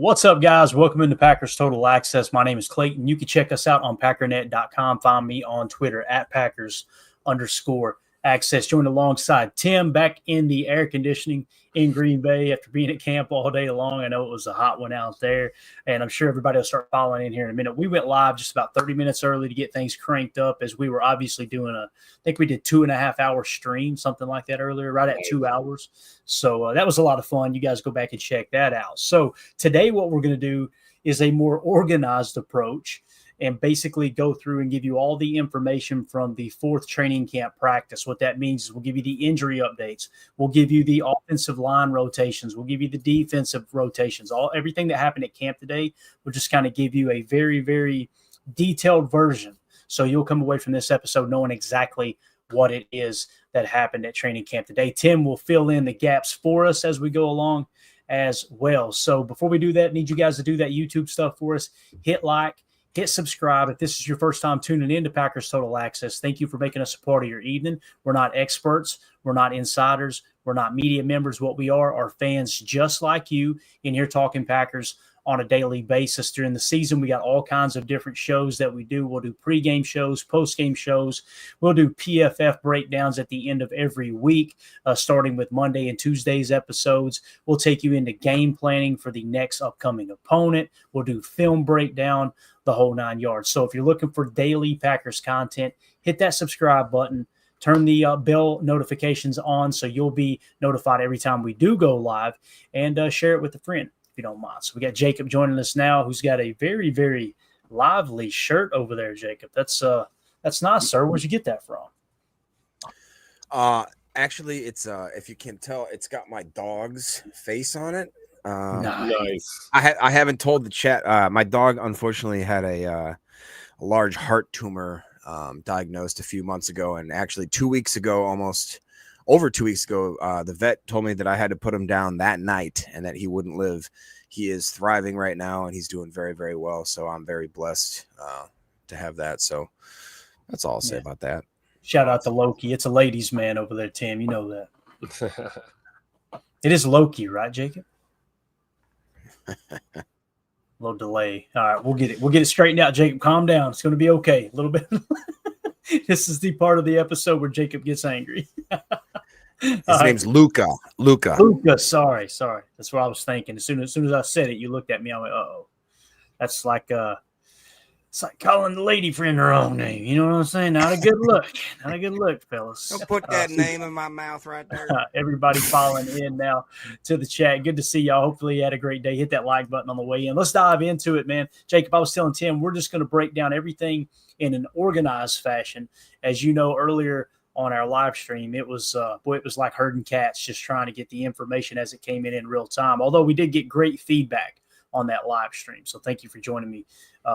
What's up, guys? Welcome into Packers Total Access. My name is Clayton. You can check us out on packernet.com. Find me on Twitter at Packers_access. Joined alongside Tim back in the air conditioning in Green Bay after being at camp all day long. I know it was a hot one out there, and I'm sure everybody will start following in here in a minute. We went live just about 30 minutes early to get things cranked up as we were obviously doing I think we did 2.5 hour stream, something like that earlier, right at 2 hours. So that was a lot of fun. You guys go back and check that out. So today what we're going to do is a more organized approach and basically go through and give you all the information from the fourth training camp practice. What that means is we'll give you the injury updates. We'll give you the offensive line rotations. We'll give you the defensive rotations. Everything that happened at camp today. We'll just kind of give you a very, very detailed version. So you'll come away from this episode knowing exactly what it is that happened at training camp today. Tim will fill in the gaps for us as we go along as well. So before we do that, I need you guys to do that YouTube stuff for us. Hit like, hit subscribe. If this is your first time tuning into Packers Total Access, thank you for making us a part of your evening. We're not experts. We're not insiders. We're not media members. What we are fans just like you in here talking Packers on a daily basis. During the season, we got all kinds of different shows that we do. We'll do pregame shows, postgame shows. We'll do PFF breakdowns at the end of every week, starting with Monday and Tuesday's episodes. We'll take you into game planning for the next upcoming opponent. We'll do film breakdown, the whole 9 yards. So if you're looking for daily Packers content, hit that subscribe button. Turn the bell notifications on so you'll be notified every time we do go live, and share it with a friend if you don't mind. So we got Jacob joining us now, who's got a very, very lively shirt over there, Jacob. That's nice, sir. Where'd you get that from? Actually, it's if you can tell, it's got my dog's face on it. Nice. I haven't told the chat. My dog unfortunately had a large heart tumor diagnosed a few months ago, and actually 2 weeks ago, almost over 2 weeks ago, the vet told me that I had to put him down that night and that he wouldn't live. He is thriving right now, and he's doing very, very well. So I'm very blessed to have that. So that's all I'll say about that. Shout out to Loki. It's a ladies' man over there, Tim. You know that. It is Loki, right, Jacob? A little delay. All right, we'll get it straightened out, Jacob. Calm down. It's going to be okay. A little bit. This is the part of the episode where Jacob gets angry. His name's Luca. Luca. Sorry. That's what I was thinking. As soon as I said it, you looked at me. I went, "Uh-oh." That's like it's like calling the lady friend her own name. You know what I'm saying? Not a good look. Not a good look, fellas. Don't put that name in my mouth right there. Everybody following in now to the chat. Good to see y'all. Hopefully you had a great day. Hit that like button on the way in. Let's dive into it, man. Jacob, I was telling Tim, we're just going to break down everything in an organized fashion. As you know, earlier on our live stream, it was like herding cats, just trying to get the information as it came in real time. Although we did get great feedback on that live stream. So thank you for joining me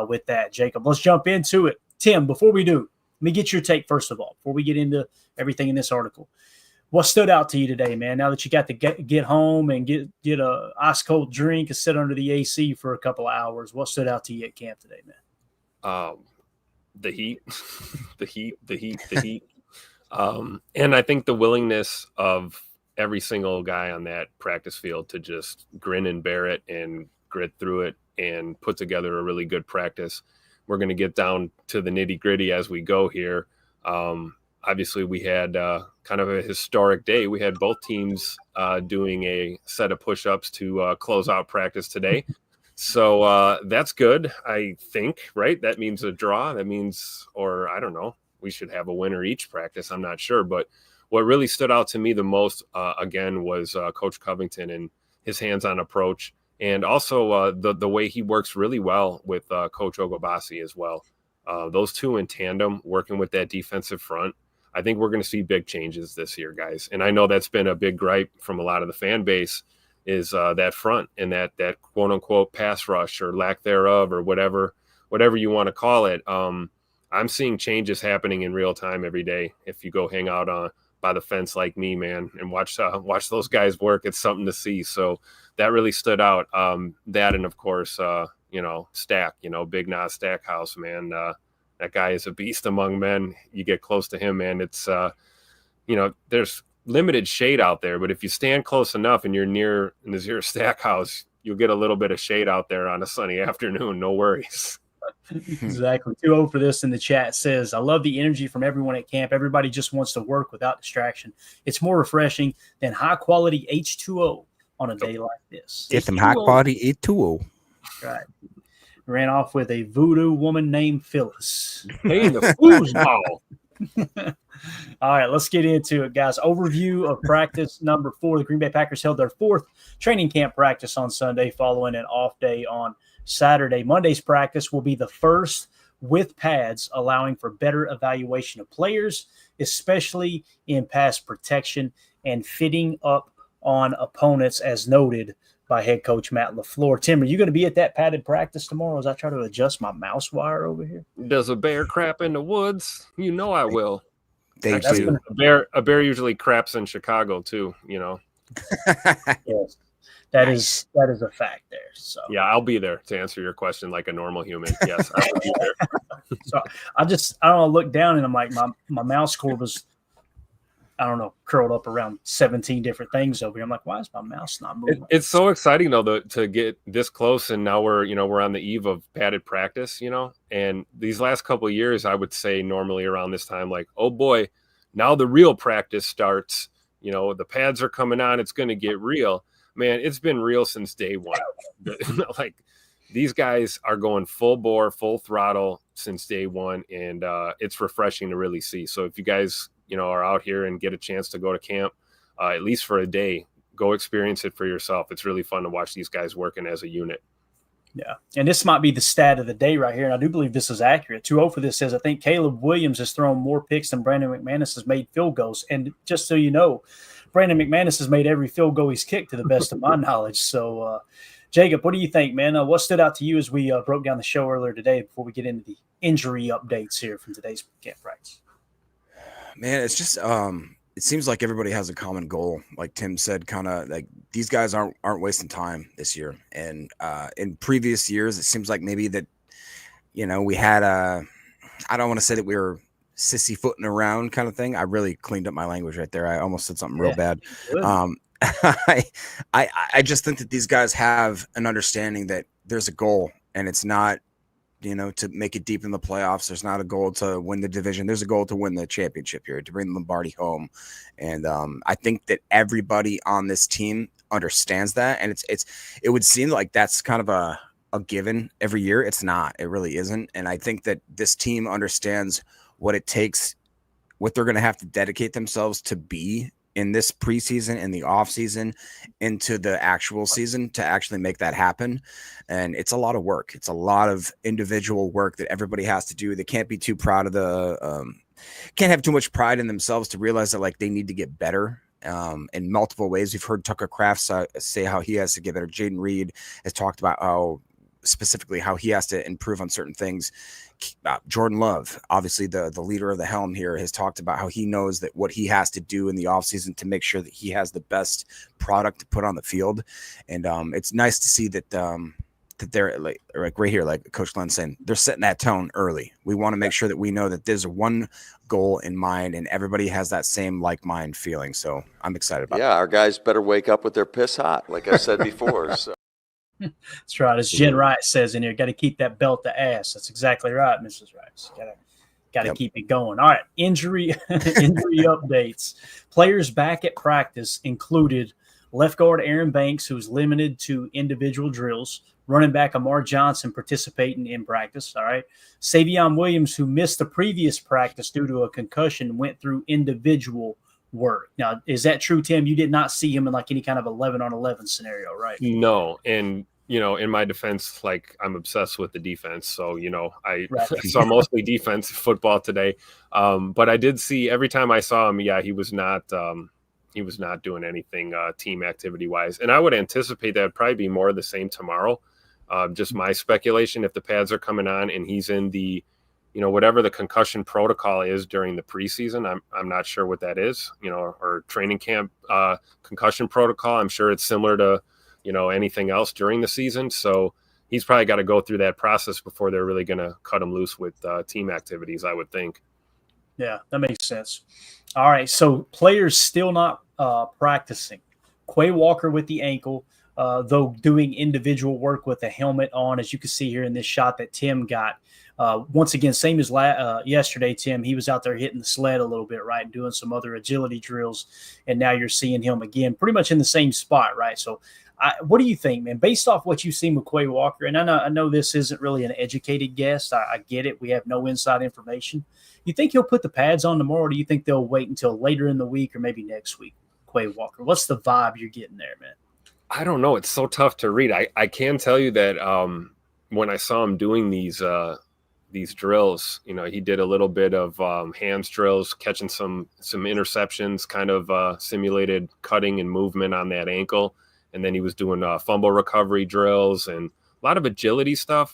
with that, Jacob. Let's jump into it. Tim, before we do, let me get your take first of all, before we get into everything in this article. What stood out to you today, man, now that you got to get home and get a ice cold drink and sit under the AC for a couple of hours? What stood out to you at camp today, man? The heat, the heat. And I think the willingness of every single guy on that practice field to just grin and bear it and grit through it and put together a really good practice. We're going to get down to the nitty gritty as we go here. Obviously we had kind of a historic day. We had both teams doing a set of push-ups to close out practice today. So that's good, I think, right? That means a draw. That means, or I don't know, we should have a winner each practice. I'm not sure. But what really stood out to me the most, again, was Coach Covington and his hands-on approach. And also the way he works really well with Coach Ogobasi as well. Those two in tandem, working with that defensive front. I think we're going to see big changes this year, guys. And I know that's been a big gripe from a lot of the fan base is that front and that quote unquote pass rush or lack thereof or whatever you want to call it. I'm seeing changes happening in real time every day. If you go hang out by the fence like me, man, and watch those guys work, it's something to see. So that really stood out. That and of course, Stack, Big Nas Stackhouse, man. That guy is a beast among men. You get close to him, man. It's there's limited shade out there, but if you stand close enough and you're near Nazir Stackhouse, you'll get a little bit of shade out there on a sunny afternoon. No worries. Exactly. 2-0 for this in the chat says, I love the energy from everyone at camp. Everybody just wants to work without distraction. It's more refreshing than high quality H2O on a day like this. Get some high quality H2O. Right. Ran off with a voodoo woman named Phyllis. Hey, the foosball. All right, let's get into it, guys. Overview of practice number 4. The Green Bay Packers held their 4th training camp practice on Sunday following an off day on Saturday. Monday's practice will be the first with pads, allowing for better evaluation of players, especially in pass protection and fitting up on opponents, as noted by head coach Matt LaFleur. Tim, are you going to be at that padded practice tomorrow as I try to adjust my mouse wire over here? Does a bear crap in the woods? You know I will. They do. A bear usually craps in Chicago too, you know. Yes. That is a fact there. So yeah, I'll be there to answer your question like a normal human. Yes, I will be there. So I don't know, look down and I'm like, my mouse cord was, I don't know, curled up around 17 different things over here. I'm like, why is my mouse not moving? It's so exciting though to get this close, and now we're on the eve of padded practice, and these last couple of years, I would say normally around this time, like, oh boy, now the real practice starts. The pads are coming on. It's going to get real. Man, it's been real since day one. Like, these guys are going full bore, full throttle since day one, and it's refreshing to really see. So if you guys are out here and get a chance to go to camp, at least for a day, go experience it for yourself. It's really fun to watch these guys working as a unit. Yeah. And this might be the stat of the day right here. And I do believe this is accurate. 2-0 for this says, I think Caleb Williams has thrown more picks than Brandon McManus has made field goals. And just so you know, Brandon McManus has made every field goal he's kicked to the best of my knowledge. So, Jacob, what do you think, man? What stood out to you as we broke down the show earlier today before we get into the injury updates here from today's camp practice? Man, it's just it seems like everybody has a common goal. Like Tim said, kind of like these guys aren't wasting time this year. And in previous years, it seems like maybe that we had I don't want to say that we were sissy footing around kind of thing. I really cleaned up my language right there. I almost said something real bad. I just think that these guys have an understanding that there's a goal, and it's not to make it deep in the playoffs. There's not a goal to win the division. There's a goal to win the championship here, to bring Lombardi home. And I think that everybody on this team understands that. And it would seem like that's kind of a given every year. It's not. It really isn't. And I think that this team understands what it takes, what they're going to have to dedicate themselves to be in this preseason, in the off season, into the actual season to actually make that happen. And it's a lot of work. It's a lot of individual work that everybody has to do. They can't be too proud of can't have too much pride in themselves to realize that like they need to get better in multiple ways. We've heard Tucker Kraft say how he has to get better. Jaden Reed has talked about how he has to improve on certain things. Jordan Love, obviously the leader of the helm here, has talked about how he knows that what he has to do in the offseason to make sure that he has the best product to put on the field. And it's nice to see that that they're like right here, like Coach Glenn saying, they're setting that tone early. We want to make sure that we know that there's one goal in mind and everybody has that same like mind feeling. So I'm excited about that. Our guys better wake up with their piss hot, like I said before. So. That's right. As Jen Rice says in here, got to keep that belt to ass. That's exactly right, Mrs. Rice. Got to keep it going. All right, injury updates. Players back at practice included left guard Aaron Banks, who's limited to individual drills. Running back Amar Johnson participating in practice. All right. Savion Williams, who missed the previous practice due to a concussion, went through individual work. Now, is that true, Tim? You did not see him in like any kind of 11-on-11 scenario, right? No. And, in my defense, like I'm obsessed with the defense. So, I saw mostly defense football today. But I did see every time I saw him, he was not doing anything team activity wise. And I would anticipate that would probably be more of the same tomorrow. Just my speculation, if the pads are coming on and he's in the, whatever the concussion protocol is during the preseason, I'm not sure what that is, or training camp concussion protocol. I'm sure it's similar to, anything else during the season. So he's probably got to go through that process before they're really going to cut him loose with team activities, I would think. Yeah, that makes sense. All right, so players still not practicing. Quay Walker with the ankle, though doing individual work with a helmet on, as you can see here in this shot that Tim got. Once again, same as yesterday, Tim, he was out there hitting the sled a little bit, right, and doing some other agility drills. And now you're seeing him again pretty much in the same spot, right? So what do you think, man, based off what you've seen with Quay Walker? And I know this isn't really an educated guess. I get it. We have no inside information. You think he'll put the pads on tomorrow, or do you think they'll wait until later in the week or maybe next week, Quay Walker? What's the vibe you're getting there, man? I don't know. It's so tough to read. I can tell you that when I saw him doing these drills, he did a little bit of hands drills, catching some interceptions, kind of simulated cutting and movement on that ankle. And then he was doing fumble recovery drills and a lot of agility stuff.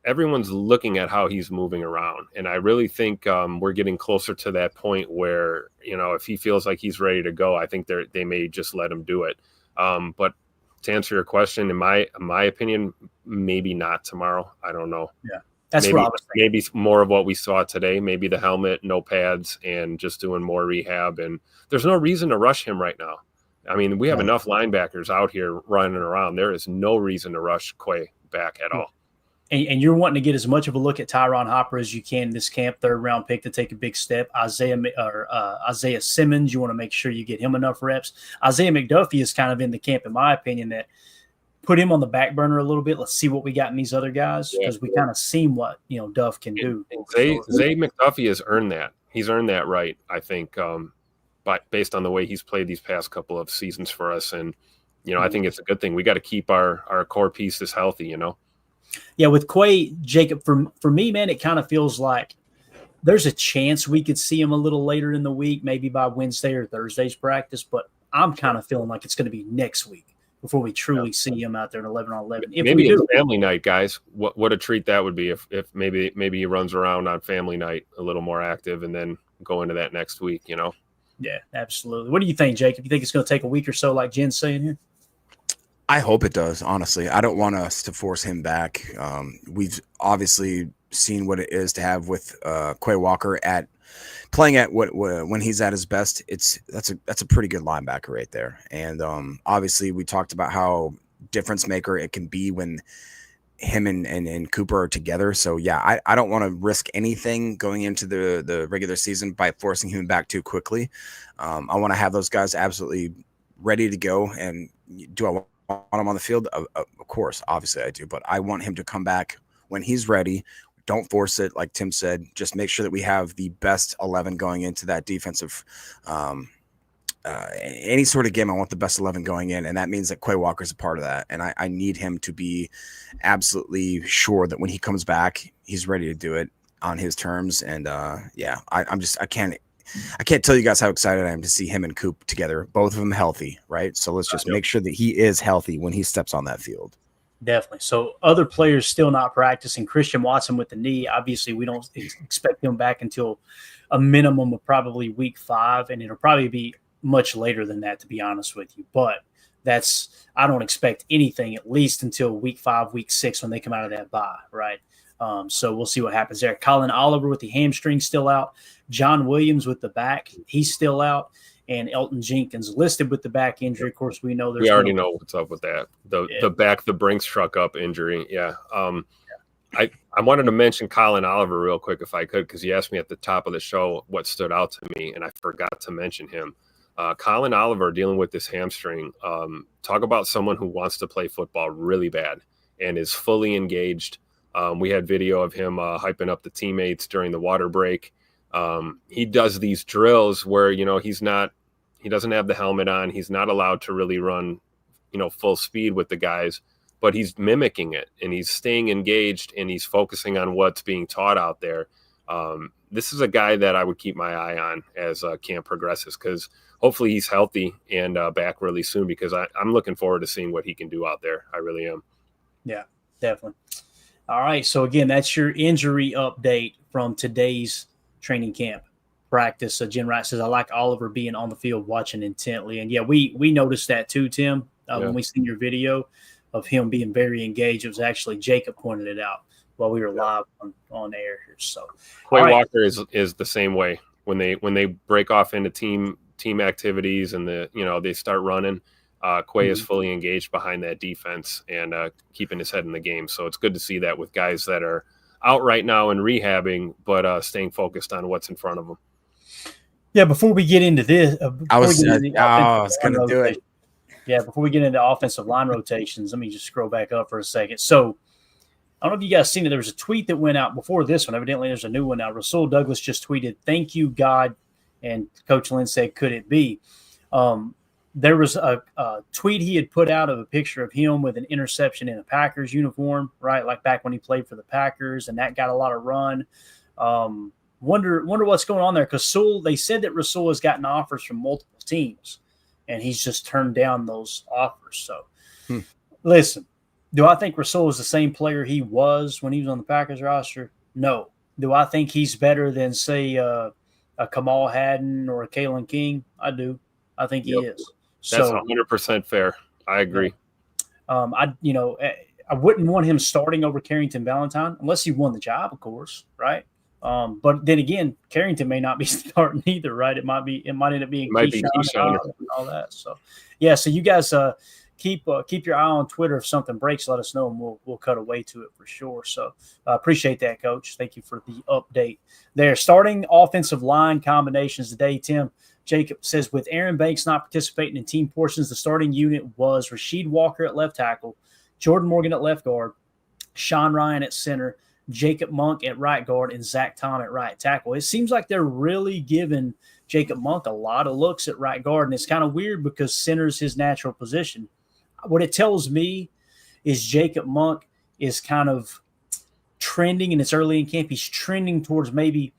Everyone's looking at how he's moving around. And I really think we're getting closer to that point where, if he feels like he's ready to go, I think they may just let him do it. But to answer your question, in my opinion, maybe not tomorrow. I don't know. Yeah, that's what I was thinking. Maybe more of what we saw today. Maybe the helmet, no pads, and just doing more rehab. And there's no reason to rush him right now. I mean, we have enough linebackers out here running around. There is no reason to rush Quay back at all. And you're wanting to get as much of a look at Tyron Hopper as you can in this camp, third-round pick to take a big step. Isaiah Simmons, you want to make sure you get him enough reps. Isaiah McDuffie is kind of in the camp, in my opinion, that put him on the back burner a little bit. Let's see what we got in these other guys, because we kind of seen what Duff can do. And Zay McDuffie has earned that. He's earned that right, I think, based on the way he's played these past couple of seasons for us. And I think it's a good thing. We got to keep our core pieces healthy. Yeah, with Quay, Jacob, for me, man, it kind of feels like there's a chance we could see him a little later in the week, maybe by Wednesday or Thursday's practice, but I'm kind of feeling like it's going to be next week before we truly see him out there in 11-on-11. Maybe it's family night, guys. What a treat that would be if maybe he runs around on family night a little more active and then go into that next week, Yeah, absolutely. What do you think, Jacob? You think it's going to take a week or so like Jen's saying here? I hope it does, honestly. I don't want us to force him back. We've obviously seen what it is to have with Quay Walker playing at when he's at his best. That's a pretty good linebacker right there. And obviously we talked about how difference maker it can be when him and Cooper are together. So yeah, I don't want to risk anything going into the regular season by forcing him back too quickly. I want to have those guys absolutely ready to go. And do I want him on the field? Of course, obviously I do, but I want him to come back when he's ready. Don't force it. Like Tim said, just make sure that we have the best 11 going into that defensive, any sort of game. I want the best 11 going in. And that means that Quay Walker is a part of that. And I need him to be absolutely sure that when he comes back, he's ready to do it on his terms. And I can't tell you guys how excited I am to see him and Coop together, both of them healthy, right? So let's just make sure that he is healthy when he steps on that field. Definitely. So other players still not practicing. Christian Watson with the knee. Obviously, we don't expect him back until a minimum of probably week 5, and it'll probably be much later than that, to be honest with you. But I don't expect anything at least until week 5, week 6 when they come out of that bye, right? So we'll see what happens there. Colin Oliver with the hamstring still out. John Williams with the back, he's still out. And Elton Jenkins listed with the back injury. Of course, we know we already know what's up with that. The back, the Brinks truck up injury. Yeah. I wanted to mention Colin Oliver real quick if I could, because you asked me at the top of the show what stood out to me, and I forgot to mention him. Colin Oliver dealing with this hamstring. Talk about someone who wants to play football really bad and is fully engaged. We had video of him hyping up the teammates during the water break. He does these drills where, he doesn't have the helmet on. He's not allowed to really run, full speed with the guys, but he's mimicking it and he's staying engaged and he's focusing on what's being taught out there. This is a guy that I would keep my eye on as camp progresses, because hopefully he's healthy and back really soon, because I'm looking forward to seeing what he can do out there. I really am. Yeah, definitely. All right. So again, that's your injury update from today's training camp practice. Jen Wright says, I like Oliver being on the field watching intently. And yeah, we noticed that too, Tim, when we seen your video of him being very engaged. It was actually Jacob pointed it out while we were live on air here. So Quay Walker is the same way. When they break off into team activities and they start running, Quay is fully engaged behind that defense and keeping his head in the game. So it's good to see that with guys that are out right now and rehabbing, but staying focused on what's in front of them. Yeah, before we get into this, I was going to do it. Yeah, before we get into offensive line rotations, let me just scroll back up for a second. So I don't know if you guys seen it. There was a tweet that went out before this one. Evidently, there's a new one now. Rasul Douglas just tweeted, "Thank you, God," and Coach Lynn said, "Could it be?" There was a tweet he had put out of a picture of him with an interception in a Packers uniform, right? Like back when he played for the Packers, and that got a lot of run. Wonder what's going on there, because they said that Rasul has gotten offers from multiple teams, and he's just turned down those offers. So, Listen, do I think Rasul is the same player he was when he was on the Packers roster? No. Do I think he's better than, say, a Kamal Hadden or a Kalen King? I do. I think he is. That's 100% fair. I agree. I wouldn't want him starting over Carrington Valentine unless he won the job, of course, right? But then again, Carrington may not be starting either, right? It might end up being Keyshawn and all that. So, yeah. So you guys keep your eye on Twitter. If something breaks, let us know, and we'll cut away to it for sure. So appreciate that, Coach. Thank you for the update there. Starting offensive line combinations today, Tim. Jacob says, with Aaron Banks not participating in team portions, the starting unit was Rasheed Walker at left tackle, Jordan Morgan at left guard, Sean Ryan at center, Jacob Monk at right guard, and Zach Tom at right tackle. It seems like they're really giving Jacob Monk a lot of looks at right guard, and it's kind of weird because center's his natural position. What it tells me is Jacob Monk is kind of trending, and it's early in camp. He's trending towards maybe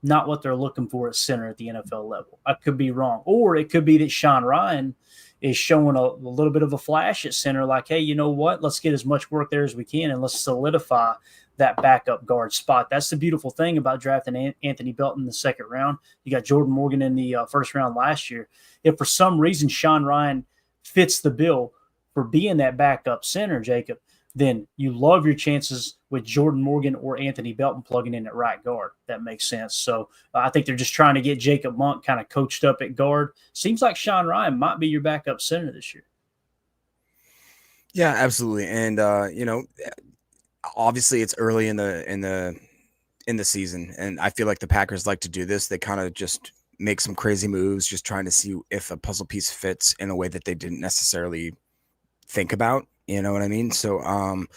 not what they're looking for at center at the NFL level. I could be wrong. Or it could be that Sean Ryan is showing a little bit of a flash at center, like, hey, you know what? Let's get as much work there as we can, and let's solidify that backup guard spot. That's the beautiful thing about drafting Anthony Belton in the second round. You got Jordan Morgan in the first round last year. If for some reason Sean Ryan fits the bill for being that backup center, Jacob, then you love your chances with Jordan Morgan or Anthony Belton plugging in at right guard. That makes sense. So I think they're just trying to get Jacob Monk kind of coached up at guard. Seems like Sean Ryan might be your backup center this year. Yeah, absolutely. And obviously it's early in the season, and I feel like the Packers like to do this. They kind of just make some crazy moves, just trying to see if a puzzle piece fits in a way that they didn't necessarily think about. You know what I mean? So I'm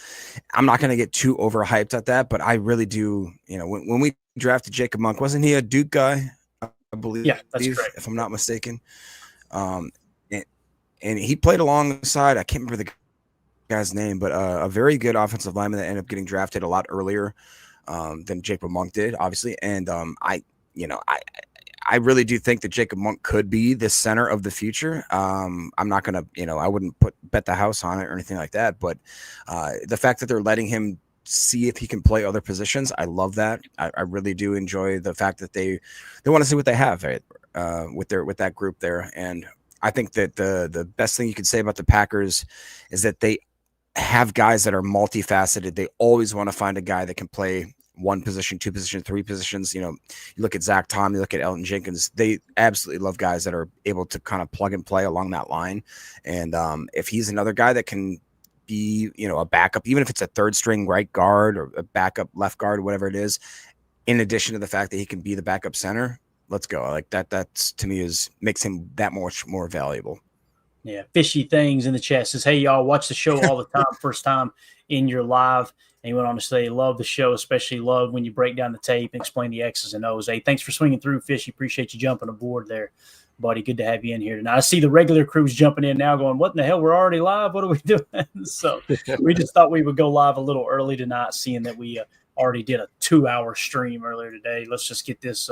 not going to get too overhyped at that, but I really do. When we drafted Jacob Monk, wasn't he a Duke guy? I believe. Yeah, that's correct. If I'm not mistaken. And he played alongside, I can't remember the guy's name, but a very good offensive lineman that ended up getting drafted a lot earlier than Jacob Monk did, obviously. And I really do think that Jacob Monk could be the center of the future. I'm not going to, I wouldn't bet the house on it or anything like that. But the fact that they're letting him see if he can play other positions, I love that. I really do enjoy the fact that they want to see what they have with that group there. And I think that the best thing you could say about the Packers is that they have guys that are multifaceted. They always want to find a guy that can play one position, two positions, three positions. You look at Zach Tom, you look at Elton Jenkins. They absolutely love guys that are able to kind of plug and play along that line. And if he's another guy that can be, a backup, even if it's a third string right guard or a backup left guard, whatever it is, in addition to the fact that he can be the backup center, let's go. Like that's to me makes him that much more valuable. Yeah. Fishy Things in the chat says, hey, y'all watch the show all the time. First time in your live. And he went on to say, love the show, especially love when you break down the tape and explain the X's and O's. Hey, thanks for swinging through, Fishy. Appreciate you jumping aboard there, buddy. Good to have you in here tonight. I see the regular crews jumping in now going, what in the hell? We're already live. What are we doing? So we just thought we would go live a little early tonight, seeing that we already did a 2-hour stream earlier today. Let's just get this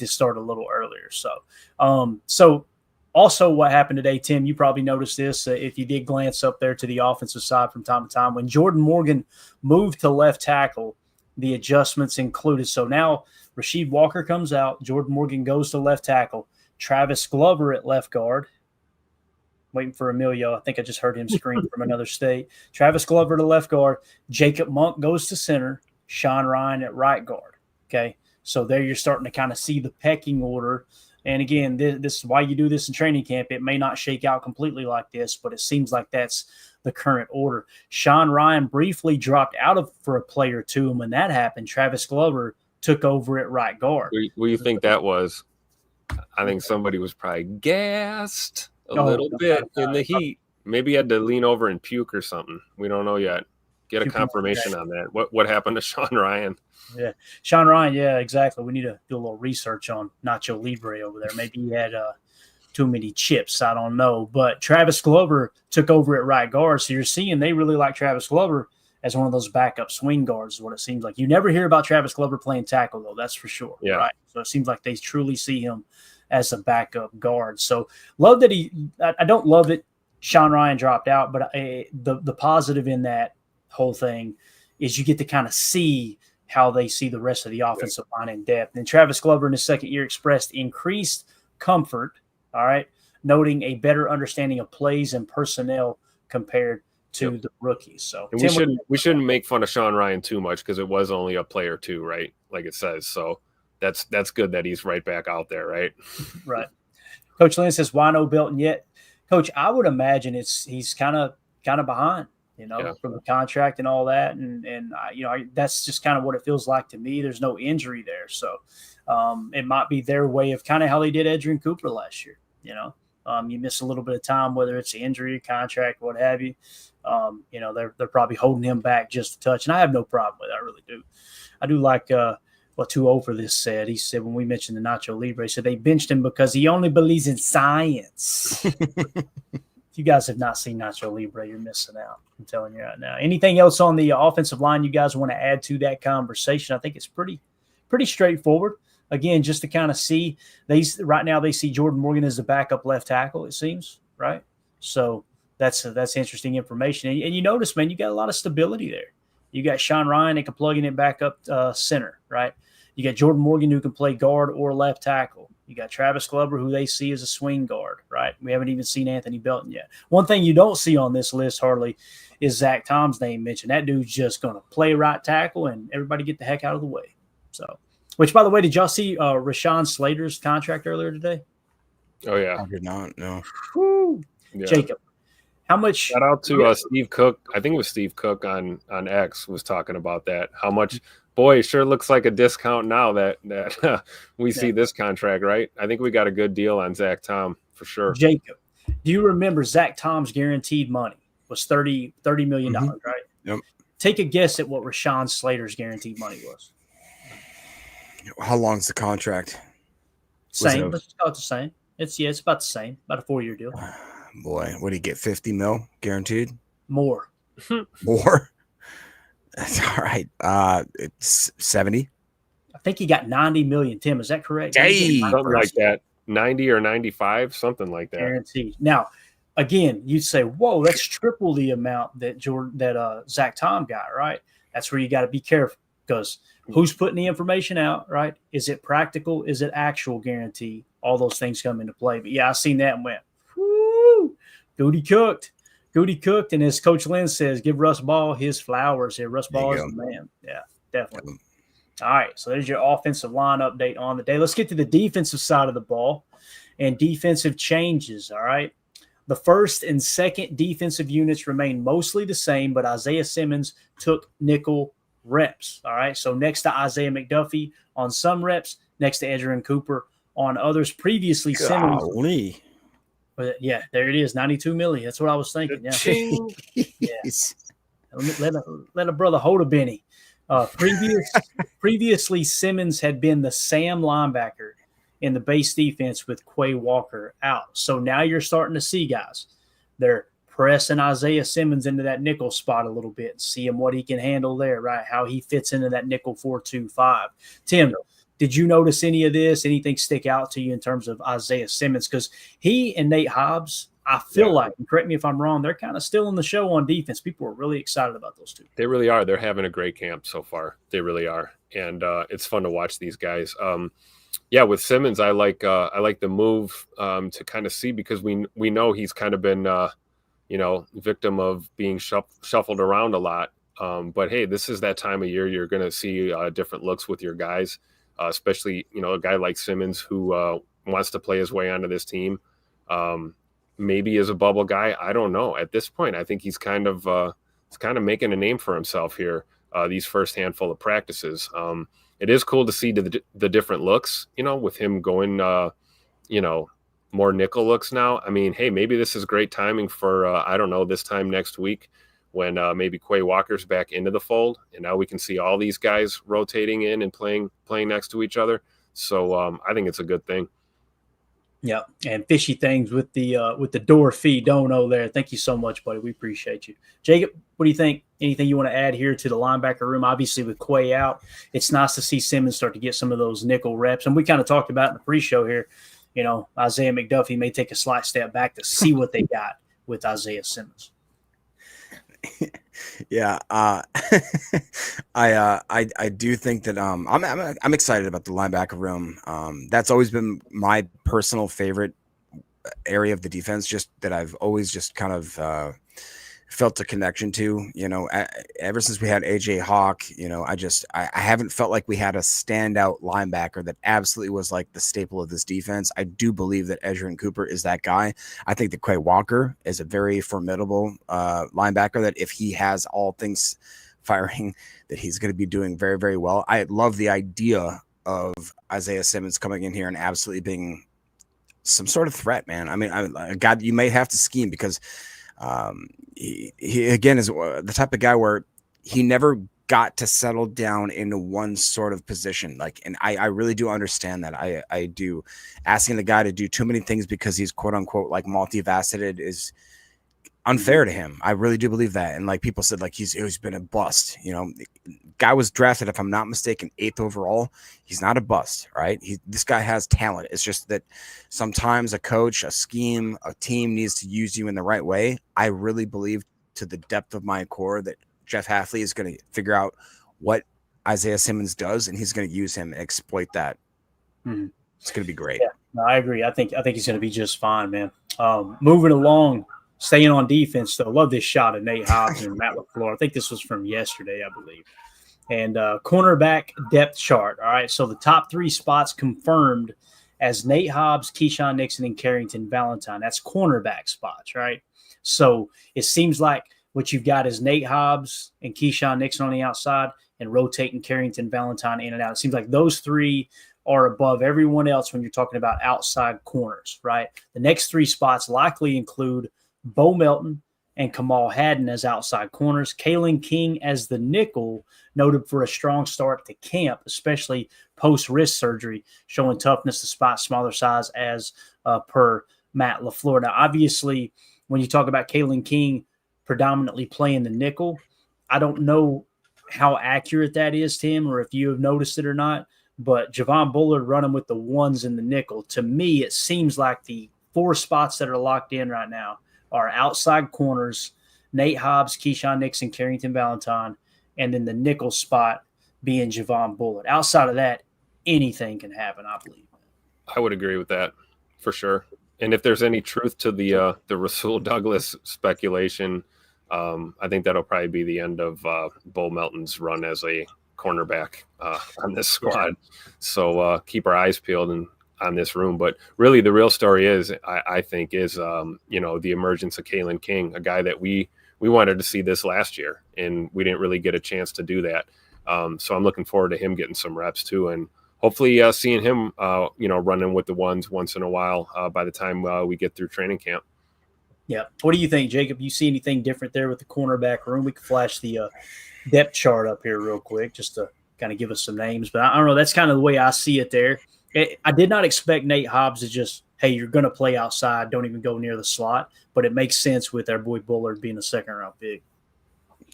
started a little earlier. So also what happened today, Tim, you probably noticed this if you did glance up there to the offensive side from time to time. When Jordan Morgan moved to left tackle, the adjustments included. So now Rasheed Walker comes out. Jordan Morgan goes to left tackle. Travis Glover at left guard. Waiting for Emilio. I think I just heard him scream from another state. Travis Glover to left guard. Jacob Monk goes to center. Sean Ryan at right guard. Okay, so there you're starting to kind of see the pecking order And again, this is why you do this in training camp. It may not shake out completely like this, but it seems like that's the current order. Sean Ryan briefly dropped out for a play or two, and when that happened, Travis Glover took over at right guard. What do you think that was? I think somebody was probably gassed a little bit in the heat. Maybe he had to lean over and puke or something. We don't know yet. Get a confirmation on that. What happened to Sean Ryan? Yeah, Sean Ryan. Yeah, exactly. We need to do a little research on Nacho Libre over there. Maybe he had too many chips. I don't know. But Travis Glover took over at right guard. So you're seeing they really like Travis Glover as one of those backup swing guards is what it seems like. You never hear about Travis Glover playing tackle, though. That's for sure. Yeah. Right. So it seems like they truly see him as a backup guard. So love that I don't love that Sean Ryan dropped out, but the positive in that whole thing is you get to kind of see how they see the rest of the offensive line in depth. And Travis Glover in his second year expressed increased comfort, all right, noting a better understanding of plays and personnel compared to the rookies. So and we shouldn't make fun of Sean Ryan too much because it was only a play or two, right? Like it says. So that's good that he's right back out there, right? Right. Coach Lynn says, why no Belton yet? Coach, I would imagine he's kind of behind, from the contract and all that. And that's just kind of what it feels like to me. There's no injury there. So it might be their way of kind of how they did Adrian Cooper last year. You miss a little bit of time, whether it's injury, contract, what have you. They're probably holding him back just a touch. And I have no problem with it. I really do. I do like what 2-0 for this said. He said when we mentioned the Nacho Libre, he said they benched him because he only believes in science. If you guys have not seen Nacho Libre, you're missing out. I'm telling you right now. Anything else on the offensive line you guys want to add to that conversation? I think it's pretty straightforward. Again, just to kind of see, right now they see Jordan Morgan as the backup left tackle, it seems, right? So that's interesting information. And you notice, man, you got a lot of stability there. You got Sean Ryan that can plug in it back up center, right? You got Jordan Morgan who can play guard or left tackle. You got Travis Glover who they see as a swing guard, right? We haven't even seen Anthony Belton yet. One thing you don't see on this list hardly is Zach Tom's name mentioned. That dude's just going to play right tackle and everybody get the heck out of the way. So, which, by the way, did y'all see Rashawn Slater's contract earlier today? Oh, yeah. I did not, no. Woo. Yeah. Jacob, how much? Shout out to Steve Cook. I think it was Steve Cook on X was talking about that. How much? Boy, it sure looks like a discount now that we see this contract, right? I think we got a good deal on Zach Tom for sure. Jacob, do you remember Zach Tom's guaranteed money was $30 million, right? Yep. Take a guess at what Rashawn Slater's guaranteed money was. How long's the contract? Same. Let's just call it the same. It's about the same. About a 4-year deal. Boy, what do you get? 50 mil guaranteed? More. More? That's all right. It's 70. I think he got 90 million. Tim, is that correct? Hey, something like that. 90 or 95, something like that. Guaranteed. Now, again, you'd say, "Whoa, that's triple the amount that Zach Tom got." Right? That's where you got to be careful because who's putting the information out? Right? Is it practical? Is it actual guarantee? All those things come into play. But yeah, I seen that and went, "Whoo, Goody cooked." And as Coach Lynn says, give Russ Ball his flowers here. Russ Ball is the man. Yeah, definitely. All right, so there's your offensive line update on the day. Let's get to the defensive side of the ball and defensive changes, all right? The first and second defensive units remain mostly the same, but Isaiah Simmons took nickel reps, all right? So next to Isaiah McDuffie on some reps, next to Adrian Cooper on others. Previously, Simmons – but yeah, there it is, 92 million. That's what I was thinking. Yeah, Let a brother hold a Benny. Previously, Simmons had been the Sam linebacker in the base defense with Quay Walker out. So now you're starting to see guys. They're pressing Isaiah Simmons into that nickel spot a little bit and seeing what he can handle there, right? How he fits into that nickel 4-2-5. Tim, did you notice any of this? Anything stick out to you in terms of Isaiah Simmons? Because he and Nate Hobbs, I feel like, and correct me if I'm wrong, they're kind of still in the show on defense. People are really excited about those two. They really are. They're having a great camp so far. They really are. And it's fun to watch these guys. With Simmons, I like the move to kind of see because we know he's kind of been, victim of being shuffled around a lot. But, hey, this is that time of year you're going to see different looks with your guys. Especially, a guy like Simmons who wants to play his way onto this team. Maybe as a bubble guy, I don't know. At this point, I think he's kind of making a name for himself here. These first handful of practices. It is cool to see the different looks, with him going, more nickel looks now. I mean, hey, maybe this is great timing for, I don't know, this time next week when maybe Quay Walker's back into the fold, and now we can see all these guys rotating in and playing next to each other. So I think it's a good thing. Yeah, and fishy things with the door fee dono there. Thank you so much, buddy. We appreciate you. Jacob, what do you think? Anything you want to add here to the linebacker room? Obviously, with Quay out, it's nice to see Simmons start to get some of those nickel reps. And we kind of talked about in the pre-show here, Isaiah McDuffie may take a slight step back to see what they got with Isaiah Simmons. Yeah, I do think that I'm excited about the linebacker room. That's always been my personal favorite area of the defense, just that I've always just kind of felt a connection to. Ever since we had AJ Hawk, I haven't felt like we had a standout linebacker that absolutely was like the staple of this defense. I do believe that Edgerrin Cooper is that guy. I think that Quay Walker is a very formidable linebacker, that if he has all things firing, that he's going to be doing very, very well. I love the idea of Isaiah Simmons coming in here and absolutely being some sort of threat, man. I mean, God, you may have to scheme, because he again is the type of guy where he never got to settle down into one sort of position. And I really do understand that. I do. Asking the guy to do too many things because he's quote unquote like multifaceted is unfair to him. I really do believe that. And like people said, like he's been a bust. Guy was drafted, if I'm not mistaken, 8th overall. He's not a bust, right? This guy has talent. It's just that sometimes a coach, a scheme, a team needs to use you in the right way. I really believe, to the depth of my core, that Jeff Hafley is going to figure out what Isaiah Simmons does, and he's going to use him and exploit that. Mm-hmm. It's going to be great. Yeah, no, I agree. I think he's going to be just fine, man. Moving along, staying on defense, though. Love this shot of Nate Hobbs and Matt LaFleur. I think this was from yesterday, I believe. And cornerback depth chart. All right, so the top 3 spots confirmed as Nate Hobbs, Keyshawn Nixon, and Carrington Valentine. That's cornerback spots, right? So it seems like what you've got is Nate Hobbs and Keyshawn Nixon on the outside and rotating Carrington Valentine in and out. It seems like those 3 are above everyone else when you're talking about outside corners, right? The next 3 spots likely include Bo Melton and Kamal Haddon as outside corners, Kalen King as the nickel, noted for a strong start to camp, especially post-wrist surgery, showing toughness despite smaller size as per Matt LaFleur. Now, obviously, when you talk about Kalen King predominantly playing the nickel, I don't know how accurate that is, Tim, or if you have noticed it or not, but Javon Bullard running with the ones in the nickel. To me, it seems like the 4 spots that are locked in right now are outside corners, Nate Hobbs, Keyshawn Nixon, Carrington Valentine, and then the nickel spot being Javon Bullard. Outside of that, anything can happen, I believe. I would agree with that for sure. And if there's any truth to the Rasul Douglas speculation, I think that'll probably be the end of Bo Melton's run as a cornerback on this squad. So keep our eyes peeled on this room. But really, the real story is, I think, is the emergence of Kalen King, a guy that we wanted to see this last year, and we didn't really get a chance to do that. So I'm looking forward to him getting some reps too, and hopefully seeing him, running with the ones once in a while by the time we get through training camp. Yeah. What do you think, Jacob? You see anything different there with the cornerback room? We can flash the depth chart up here real quick just to kind of give us some names. But I don't know. That's kind of the way I see it there. I did not expect Nate Hobbs to just, hey, you're going to play outside, don't even go near the slot. But it makes sense with our boy Bullard being a second-round pick.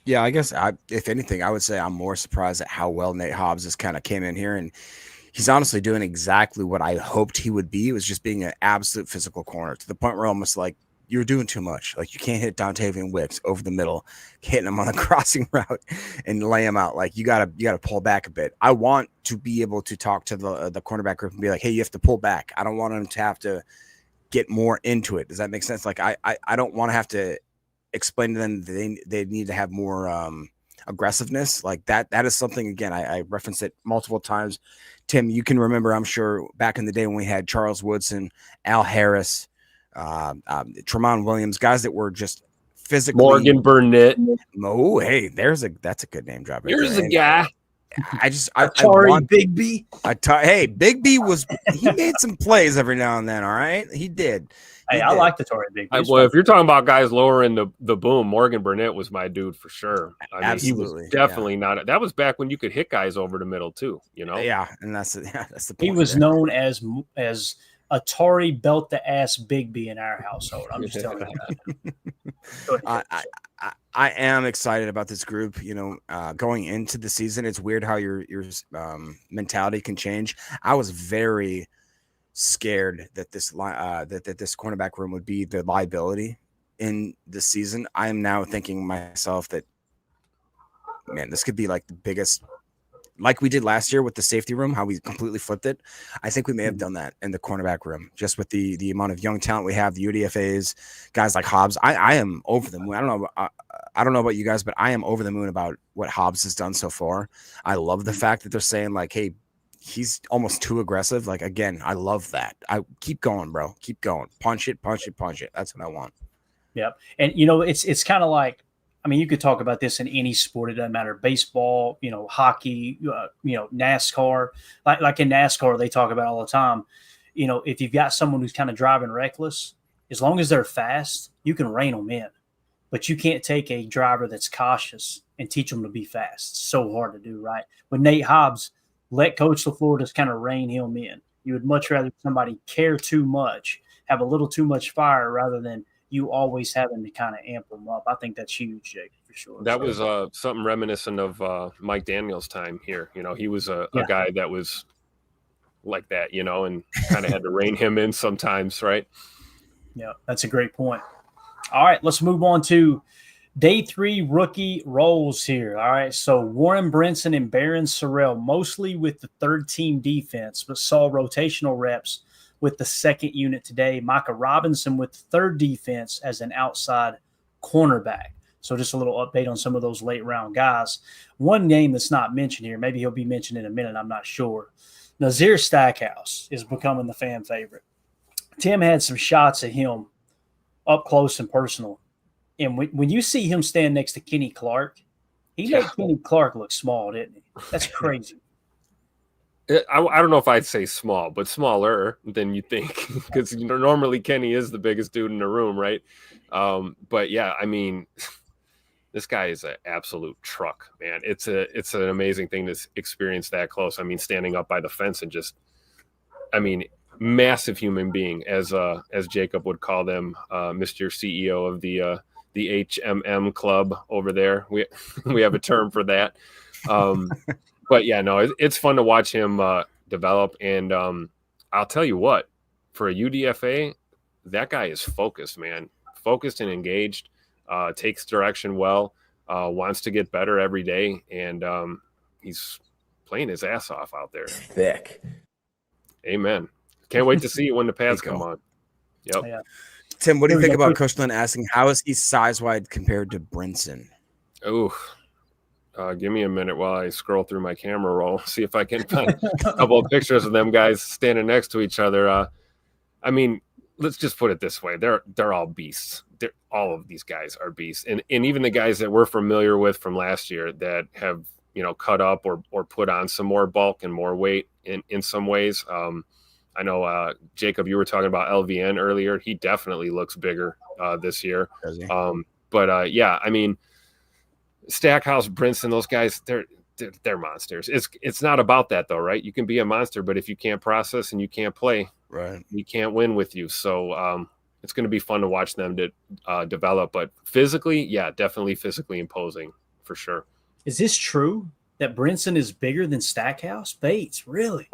Yeah, I guess if anything, I would say I'm more surprised at how well Nate Hobbs has kind of came in here. And he's honestly doing exactly what I hoped he would be. It was just being an absolute physical corner, to the point where almost like, you're doing too much. Like, you can't hit Dontavian Wicks over the middle, hitting him on a crossing route and lay him out. Like, you gotta pull back a bit. I want to be able to talk to the cornerback group and be like, hey, you have to pull back. I don't want him to have to get more into it. Does that make sense? Like, I don't want to have to explain to them they need to have more aggressiveness. Like that is something, again, I referenced it multiple times. Tim, you can remember, I'm sure, back in the day when we had Charles Woodson, Al Harris, Tremont Williams, guys that were just physically. Morgan Burnett. Oh, hey, that's a good name drop. Right Here's there. a guy. I want Big B. Hey, Big B he made some plays every now and then. All right, he did. I like the Tory Big B. Well, if you're talking about guys lowering the boom, Morgan Burnett was my dude for sure. I mean, Absolutely, he was definitely not. That was back when you could hit guys over the middle too. Yeah, and that's the point. He was known as Atari belt the ass Big B in our household. I'm just telling you that. I am excited about this group. Going into the season, it's weird how your mentality can change. I was very scared that this cornerback room would be the liability in the season. I am now thinking myself that, man, this could be like the biggest, like we did last year with the safety room, how we completely flipped it. I think we may have done that in the cornerback room, just with the amount of young talent we have, the UDFAs, guys like Hobbs. I am over the moon. I don't know about you guys, but I am over the moon about what Hobbs has done so far. I love the fact that they're saying like, hey, he's almost too aggressive. Like, again, I love that. I keep going, bro. Keep going. Punch it. That's what I want. Yep. And it's kind of like, I mean, you could talk about this in any sport. It doesn't matter. Baseball, hockey, NASCAR. Like in NASCAR, they talk about all the time. If you've got someone who's kind of driving reckless, as long as they're fast, you can rein them in. But you can't take a driver that's cautious and teach them to be fast. It's so hard to do, right? With Nate Hobbs, let Coach LaFleur just kind of rein him in. You would much rather somebody care too much, have a little too much fire, rather than you always having to kind of amp them up. I think that's huge, Jake, for sure. That was something reminiscent of Mike Daniels' time here. He was a guy that was like that, and kind of had to rein him in sometimes, right? Yeah, that's a great point. All right, let's move on to day 3 rookie roles here. All right, so Warren Brinson and Barron Sorrell, mostly with the third-team defense, but saw rotational reps with the second unit today. Micah Robinson with the third defense as an outside cornerback. So just a little update on some of those late-round guys. One name that's not mentioned here, maybe he'll be mentioned in a minute, I'm not sure. Nazir Stackhouse is becoming the fan favorite. Tim had some shots at him up close and personal. And when you see him stand next to Kenny Clark, he made Kenny Clark look small, didn't he? That's crazy. I don't know if I'd say small, but smaller than you think, because normally Kenny is the biggest dude in the room, right? But yeah, I mean, this guy is an absolute truck, man. It's an amazing thing to experience that close. I mean, standing up by the fence and just, I mean, massive human being, as Jacob would call them, Mr. CEO of the HMM club over there. We have a term for that. But yeah, no, it's fun to watch him develop. And I'll tell you what, for a UDFA, that guy is focused, man. Focused and engaged, takes direction well, wants to get better every day. And he's playing his ass off out there. Thick. Amen. Can't wait to see it when the pads come on. Yep. Yeah. Tim, what do you think about Coach Lynn asking, how is he size-wide compared to Brinson? Oh, give me a minute while I scroll through my camera roll, see if I can find a couple of pictures of them guys standing next to each other. I mean, let's just put it this way. They're all beasts. All of these guys are beasts. And even the guys that we're familiar with from last year that have, cut up or put on some more bulk and more weight in some ways. I know, Jacob, you were talking about LVN earlier. He definitely looks bigger this year. Yeah, I mean, Stackhouse, Brinson, those guys, they're monsters. It's not about that though, right? You can be a monster, but if you can't process and you can't play, right, we can't win with you. So it's going to be fun to watch them to develop. But physically, yeah, definitely physically imposing for sure. Is this true that Brinson is bigger than Stackhouse? Bates, really?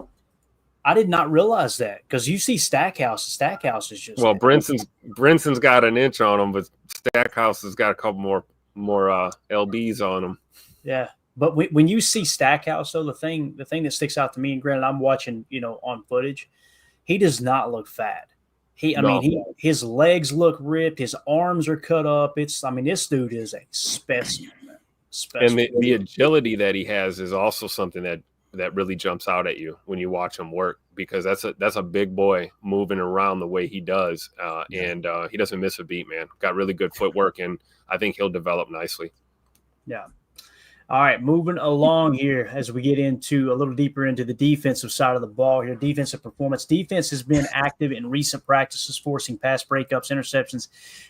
I did not realize that, because you see Stackhouse is just Brinson's got an inch on him, but Stackhouse has got a couple more lbs on him. Yeah, but when you see Stackhouse, though, the thing that sticks out to me, and granted, I'm watching on footage, he does not look fat. His legs look ripped, his arms are cut up. This dude is a specimen. And the agility that he has is also something that that really jumps out at you when you watch him work, because that's a big boy moving around the way he does, and he doesn't miss a beat, man. Got really good footwork, and I think he'll develop nicely. Yeah. All right, moving along here as we get into a little deeper into the defensive side of the ball here. Defensive performance. Defense has been active in recent practices, forcing pass breakups, interceptions,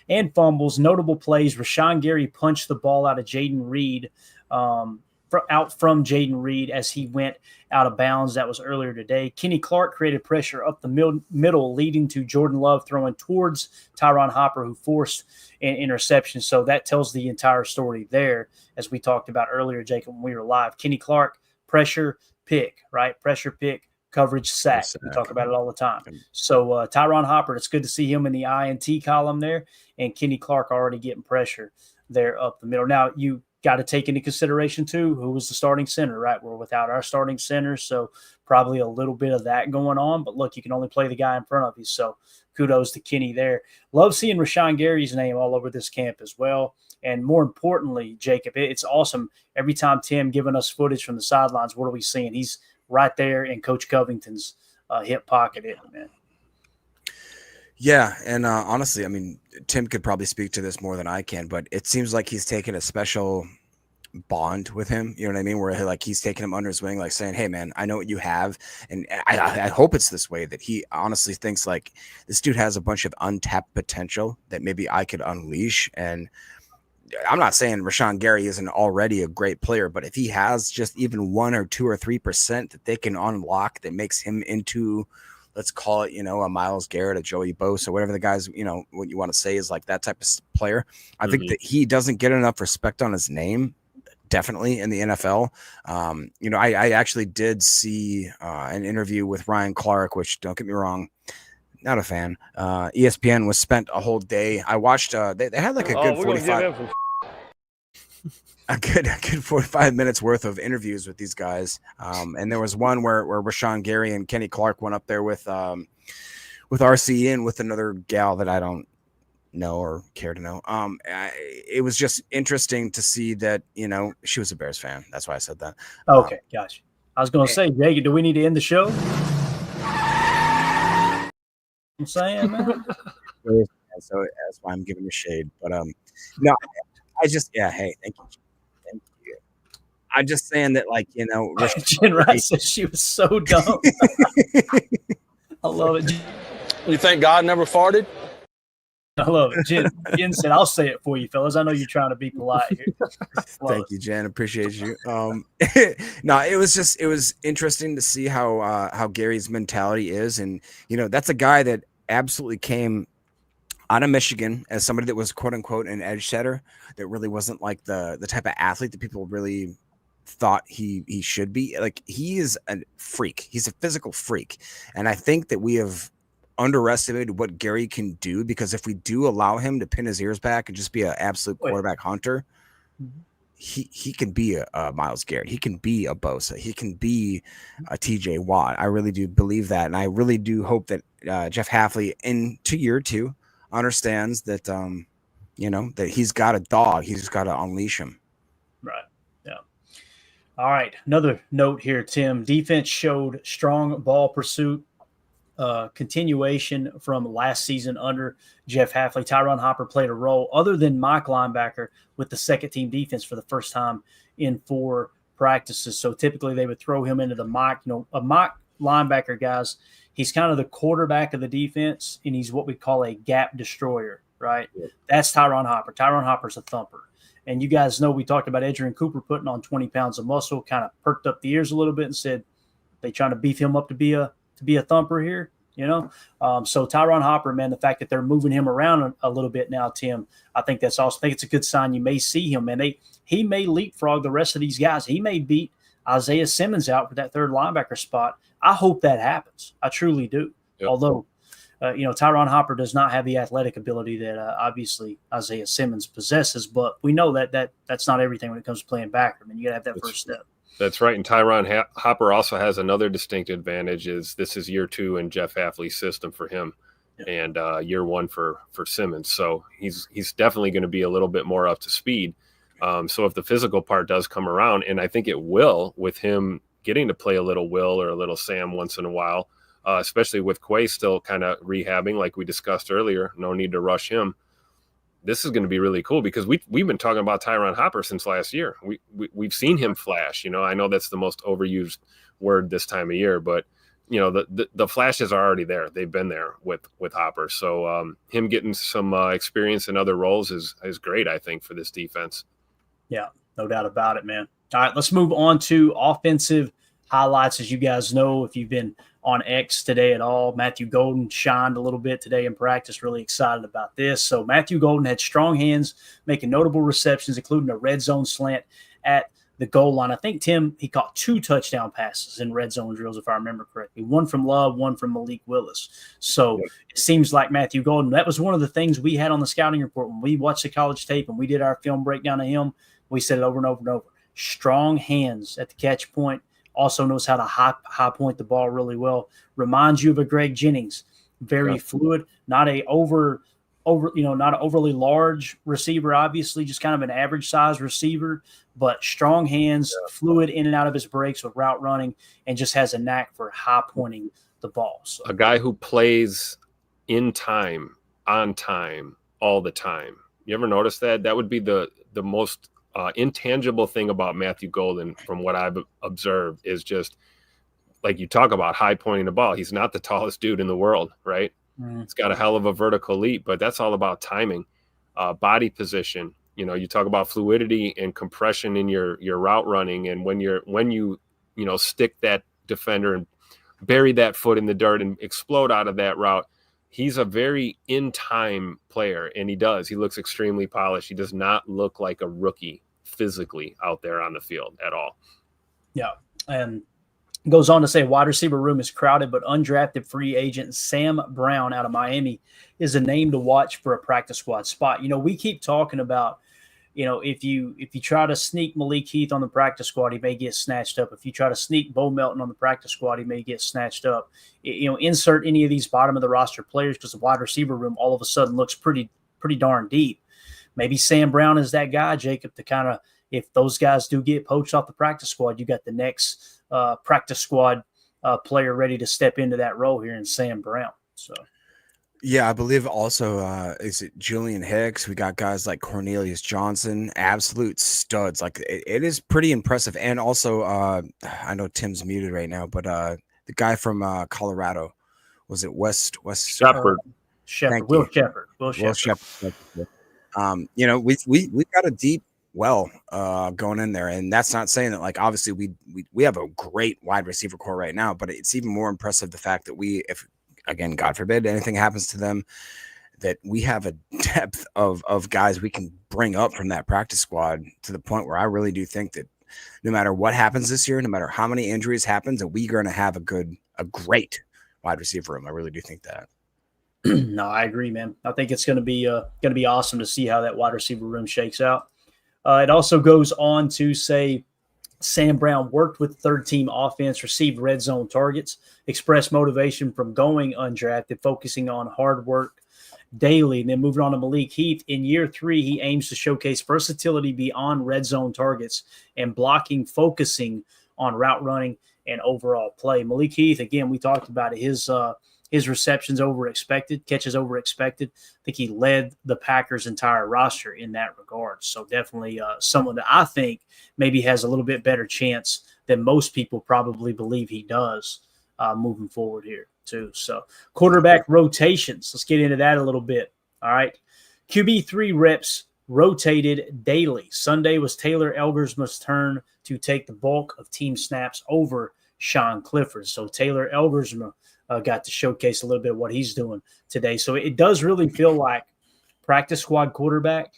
and fumbles. Notable plays: Rashawn Gary punched the ball out of Jaden Reed, out from Jaden Reed as he went out of bounds. That was earlier today. Kenny Clark created pressure up the middle, leading to Jordan Love throwing towards Tyron Hopper, who forced an interception. So that tells the entire story there, as we talked about earlier, Jacob, when we were live. Kenny Clark, pressure, pick, right? Pressure, pick, coverage, sack. We talk about it all the time. So Tyron Hopper, it's good to see him in the INT column there, and Kenny Clark already getting pressure there up the middle. Now, you got to take into consideration, too, who was the starting center, right? We're without our starting center, so probably a little bit of that going on. But, look, you can only play the guy in front of you, so kudos to Kenny there. Love seeing Rashawn Gary's name all over this camp as well. And more importantly, Jacob, it's awesome. Every time Tim giving us footage from the sidelines, what are we seeing? He's right there in Coach Covington's hip pocket, man. Yeah, and honestly, I mean, Tim could probably speak to this more than I can, but it seems like he's taken a special bond with him. You know what I mean? Where he's taking him under his wing, like saying, "Hey, man, I know what you have," and I hope it's this way, that he honestly thinks like this dude has a bunch of untapped potential that maybe I could unleash. And I'm not saying Rashawn Gary isn't already a great player, but if he has just even 1 or 2 or 3% that they can unlock that makes him into, let's call it, a Myles Garrett, a Joey Bosa, whatever the guys, what you want to say is like that type of player. I think that he doesn't get enough respect on his name, definitely in the NFL. I actually did see an interview with Ryan Clark, which, don't get me wrong, not a fan. ESPN was spent a whole day. I watched, they had like a good 45. A good 45 minutes worth of interviews with these guys. And there was one where Rashawn Gary and Kenny Clark went up there with RC and with another gal that I don't know or care to know. It was just interesting to see that, she was a Bears fan. That's why I said that. Okay, gotcha. I was going to say, Jake, do we need to end the show? I'm saying, man. So that's why I'm giving you shade. But no, I just, hey, thank you. I'm just saying that, like, Jen Wright said she was so dumb. I love it. You think God never farted? I love it. Jen said, "I'll say it for you, fellas. I know you're trying to be polite here." Thank you, Jen. Appreciate you. No, it was interesting to see how Gary's mentality is, and that's a guy that absolutely came out of Michigan as somebody that was quote unquote an edge setter, that really wasn't like the type of athlete that people really thought he should be. Like, he is a freak. He's a physical freak. And I think that we have underestimated what Gary can do, because if we do allow him to pin his ears back and just be an absolute quarterback hunter, he can be a Myles Garrett. He can be a Bosa. He can be a TJ Watt. I really do believe that. And I really do hope that Jeff Hafley into year 2 understands that, that he's got a dog. He's just got to unleash him. Right. Yeah. All right. Another note here, Tim. Defense showed strong ball pursuit, continuation from last season under Jeff Hafley. Tyron Hopper played a role other than Mike linebacker with the second team defense for the first time in 4 practices. So typically they would throw him into the Mike, a Mike linebacker, guys. He's kind of the quarterback of the defense, and he's what we call a gap destroyer, right? Yeah. That's Tyron Hopper. Tyron Hopper's a thumper. And you guys know we talked about Adrian Cooper putting on 20 pounds of muscle, kind of perked up the ears a little bit and said, they trying to beef him up to be a thumper here, So Tyron Hopper, man, the fact that they're moving him around a little bit now, Tim, I think that's awesome. I think it's a good sign. You may see him, man. He may leapfrog the rest of these guys. He may beat Isaiah Simmons out for that third linebacker spot. I hope that happens. I truly do. Yep. Although, Tyron Hopper does not have the athletic ability that obviously Isaiah Simmons possesses, but we know that's not everything when it comes to playing backer. I mean, you got to have that first step. That's right. And Tyron Hopper also has another distinct advantage, is this is year 2 in Jeff Hafley's system for him, and year 1 for Simmons. So he's definitely going to be a little bit more up to speed. So if the physical part does come around, and I think it will with him getting to play a little Will or a little Sam once in a while, especially with Quay still kind of rehabbing, like we discussed earlier. No need to rush him. This is going to be really cool because we've been talking about Tyron Hopper since last year. We've seen him flash. I know that's the most overused word this time of year, but the flashes are already there. They've been there with Hopper. So him getting some experience in other roles is great, I think, for this defense. Yeah, no doubt about it, man. All right, let's move on to offensive highlights. As you guys know, if you've been on X today at all, Matthew Golden shined a little bit today in practice. Really excited about this. So Matthew Golden had strong hands, making notable receptions, including a red zone slant at the goal line. I think, Tim, he caught 2 touchdown passes in red zone drills, if I remember correctly. One from Love, one from Malik Willis. So It seems like Matthew Golden, that was one of the things we had on the scouting report when we watched the college tape and we did our film breakdown of him. We said it over and over and over. Strong hands at the catch point. Also knows how to high point the ball really well. Reminds you of a Greg Jennings. Very fluid, not an overly large receiver, obviously, just kind of an average size receiver, but strong hands, fluid in and out of his breaks with route running, and just has a knack for high pointing the ball. So. A guy who plays in time, on time, all the time. You ever notice that? That would be the most intangible thing about Matthew Golden, from what I've observed, is just like you talk about high pointing the ball. He's not the tallest dude in the world, right? He's got a hell of a vertical leap, but that's all about timing, body position. You talk about fluidity and compression in your route running, and when you stick that defender and bury that foot in the dirt and explode out of that route. He's a very in-time player, and he looks extremely polished. He does not look like a rookie physically out there on the field at all. Yeah, and goes on to say wide receiver room is crowded, but undrafted free agent Sam Brown out of Miami is a name to watch for a practice squad spot. We keep talking about, if you try to sneak Malik Heath on the practice squad, he may get snatched up. If you try to sneak Bo Melton on the practice squad, he may get snatched up. Insert any of these bottom of the roster players because the wide receiver room all of a sudden looks pretty darn deep. Maybe Sam Brown is that guy, Jacob, to kind of, if those guys do get poached off the practice squad, you got the next practice squad player ready to step into that role here in Sam Brown. So. Yeah, I believe also, is it Julian Hicks? We got guys like Cornelius Johnson, absolute studs. Like it is pretty impressive. And also, I know Tim's muted right now, but the guy from Colorado, was it West Shepherd? Will Shepherd. We've got a deep well going in there, and that's not saying that, like, obviously we have a great wide receiver core right now, but it's even more impressive the fact that if again, God forbid anything happens to them, that we have a depth of guys we can bring up from that practice squad to the point where I really do think that no matter what happens this year, no matter how many injuries happens, that we're going to have a great wide receiver room. I really do think that. No, I agree, man. I think it's going to be awesome to see how that wide receiver room shakes out. It also goes on to say Sam Brown worked with third-team offense, received red zone targets, expressed motivation from going undrafted, focusing on hard work daily. And then moving on to Malik Heath. In year 3, he aims to showcase versatility beyond red zone targets and blocking, focusing on route running and overall play. Malik Heath, again, we talked about it, his receptions over expected, catches over expected. I think he led the Packers' entire roster in that regard. So definitely someone that I think maybe has a little bit better chance than most people probably believe he does moving forward here too. So quarterback rotations. Let's get into that a little bit. All right. QB3 reps rotated daily. Sunday was Taylor Elgersma's turn to take the bulk of team snaps over Sean Clifford. So Taylor Elgersma got to showcase a little bit of what he's doing today. So it does really feel like practice squad quarterback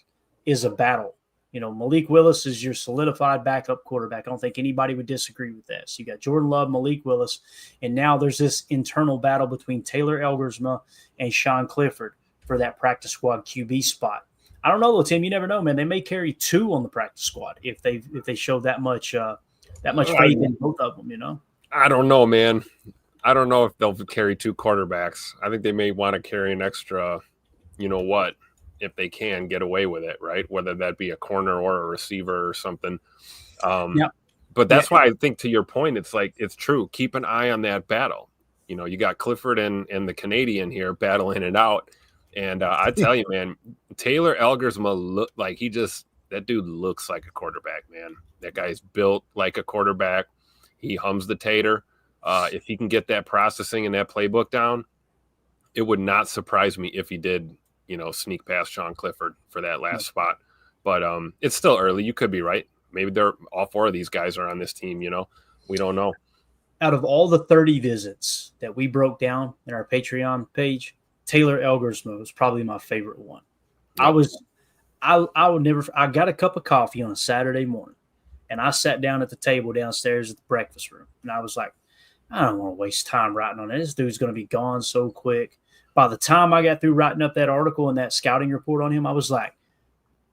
is a battle. Malik Willis is your solidified backup quarterback. I don't think anybody would disagree with that. So you got Jordan Love, Malik Willis, and now there's this internal battle between Taylor Elgersma and Sean Clifford for that practice squad QB spot. I don't know, though, Tim. You never know, man. They may carry 2 on the practice squad if they show that much faith in both of them. I don't know, man. I don't know if they'll carry 2 quarterbacks. I think they may want to carry an extra, if they can get away with it, right? Whether that be a corner or a receiver or something. Yeah. But that's why I think, to your point, it's like, it's true. Keep an eye on that battle. You know, you got Clifford and the Canadian here battling it out. And I tell you, man, Taylor Elgersma look like that dude looks like a quarterback, man. That guy's built like a quarterback. He hums the tater. If he can get that processing and that playbook down, it would not surprise me if he did, sneak past Sean Clifford for that last spot. But it's still early. You could be right. Maybe all 4 of these guys are on this team. We don't know. Out of all the 30 visits that we broke down in our Patreon page, Taylor Elgersma was probably my favorite one. Yep. I got a cup of coffee on a Saturday morning, and I sat down at the table downstairs at the breakfast room, and I was like, I don't want to waste time writing on it. This dude's going to be gone so quick. By the time I got through writing up that article and that scouting report on him, I was like,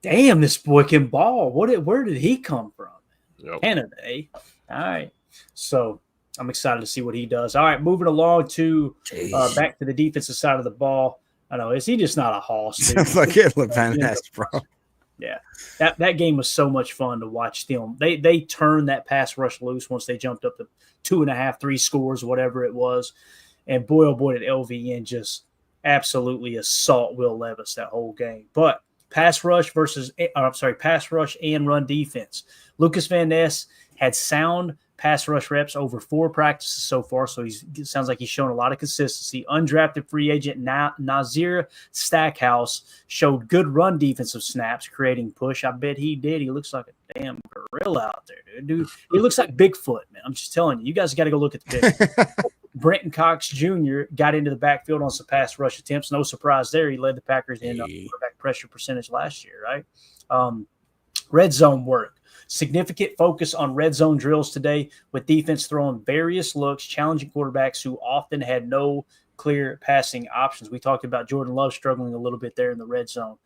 damn, this boy can ball. Where did he come from? Yep. Canada, eh? All right. So I'm excited to see what he does. All right, moving along to back to the defensive side of the ball. I know, is he just not a hoss? Look at Levan, bro. Yeah, that game was so much fun to watch them. They turned that pass rush loose once they jumped up to 2.5, 3 scores, whatever it was. And boy, oh boy, did LVN just absolutely assault Will Levis that whole game. But pass rush and run defense. Lucas Van Ness had sound pass rush reps over 4 practices so far, so it sounds like he's shown a lot of consistency. Undrafted free agent Nazir Stackhouse showed good run defensive snaps, creating push. I bet he did. He looks like a damn gorilla out there, dude. He looks like Bigfoot, man. I'm just telling you. You guys got to go look at the picture. Brenton Cox Jr. got into the backfield on some pass rush attempts. No surprise there. He led the Packers in quarterback pressure percentage last year, right? Red zone work. Significant focus on red zone drills today, with defense throwing various looks, challenging quarterbacks who often had no clear passing options. We talked about Jordan Love struggling a little bit there in the red zone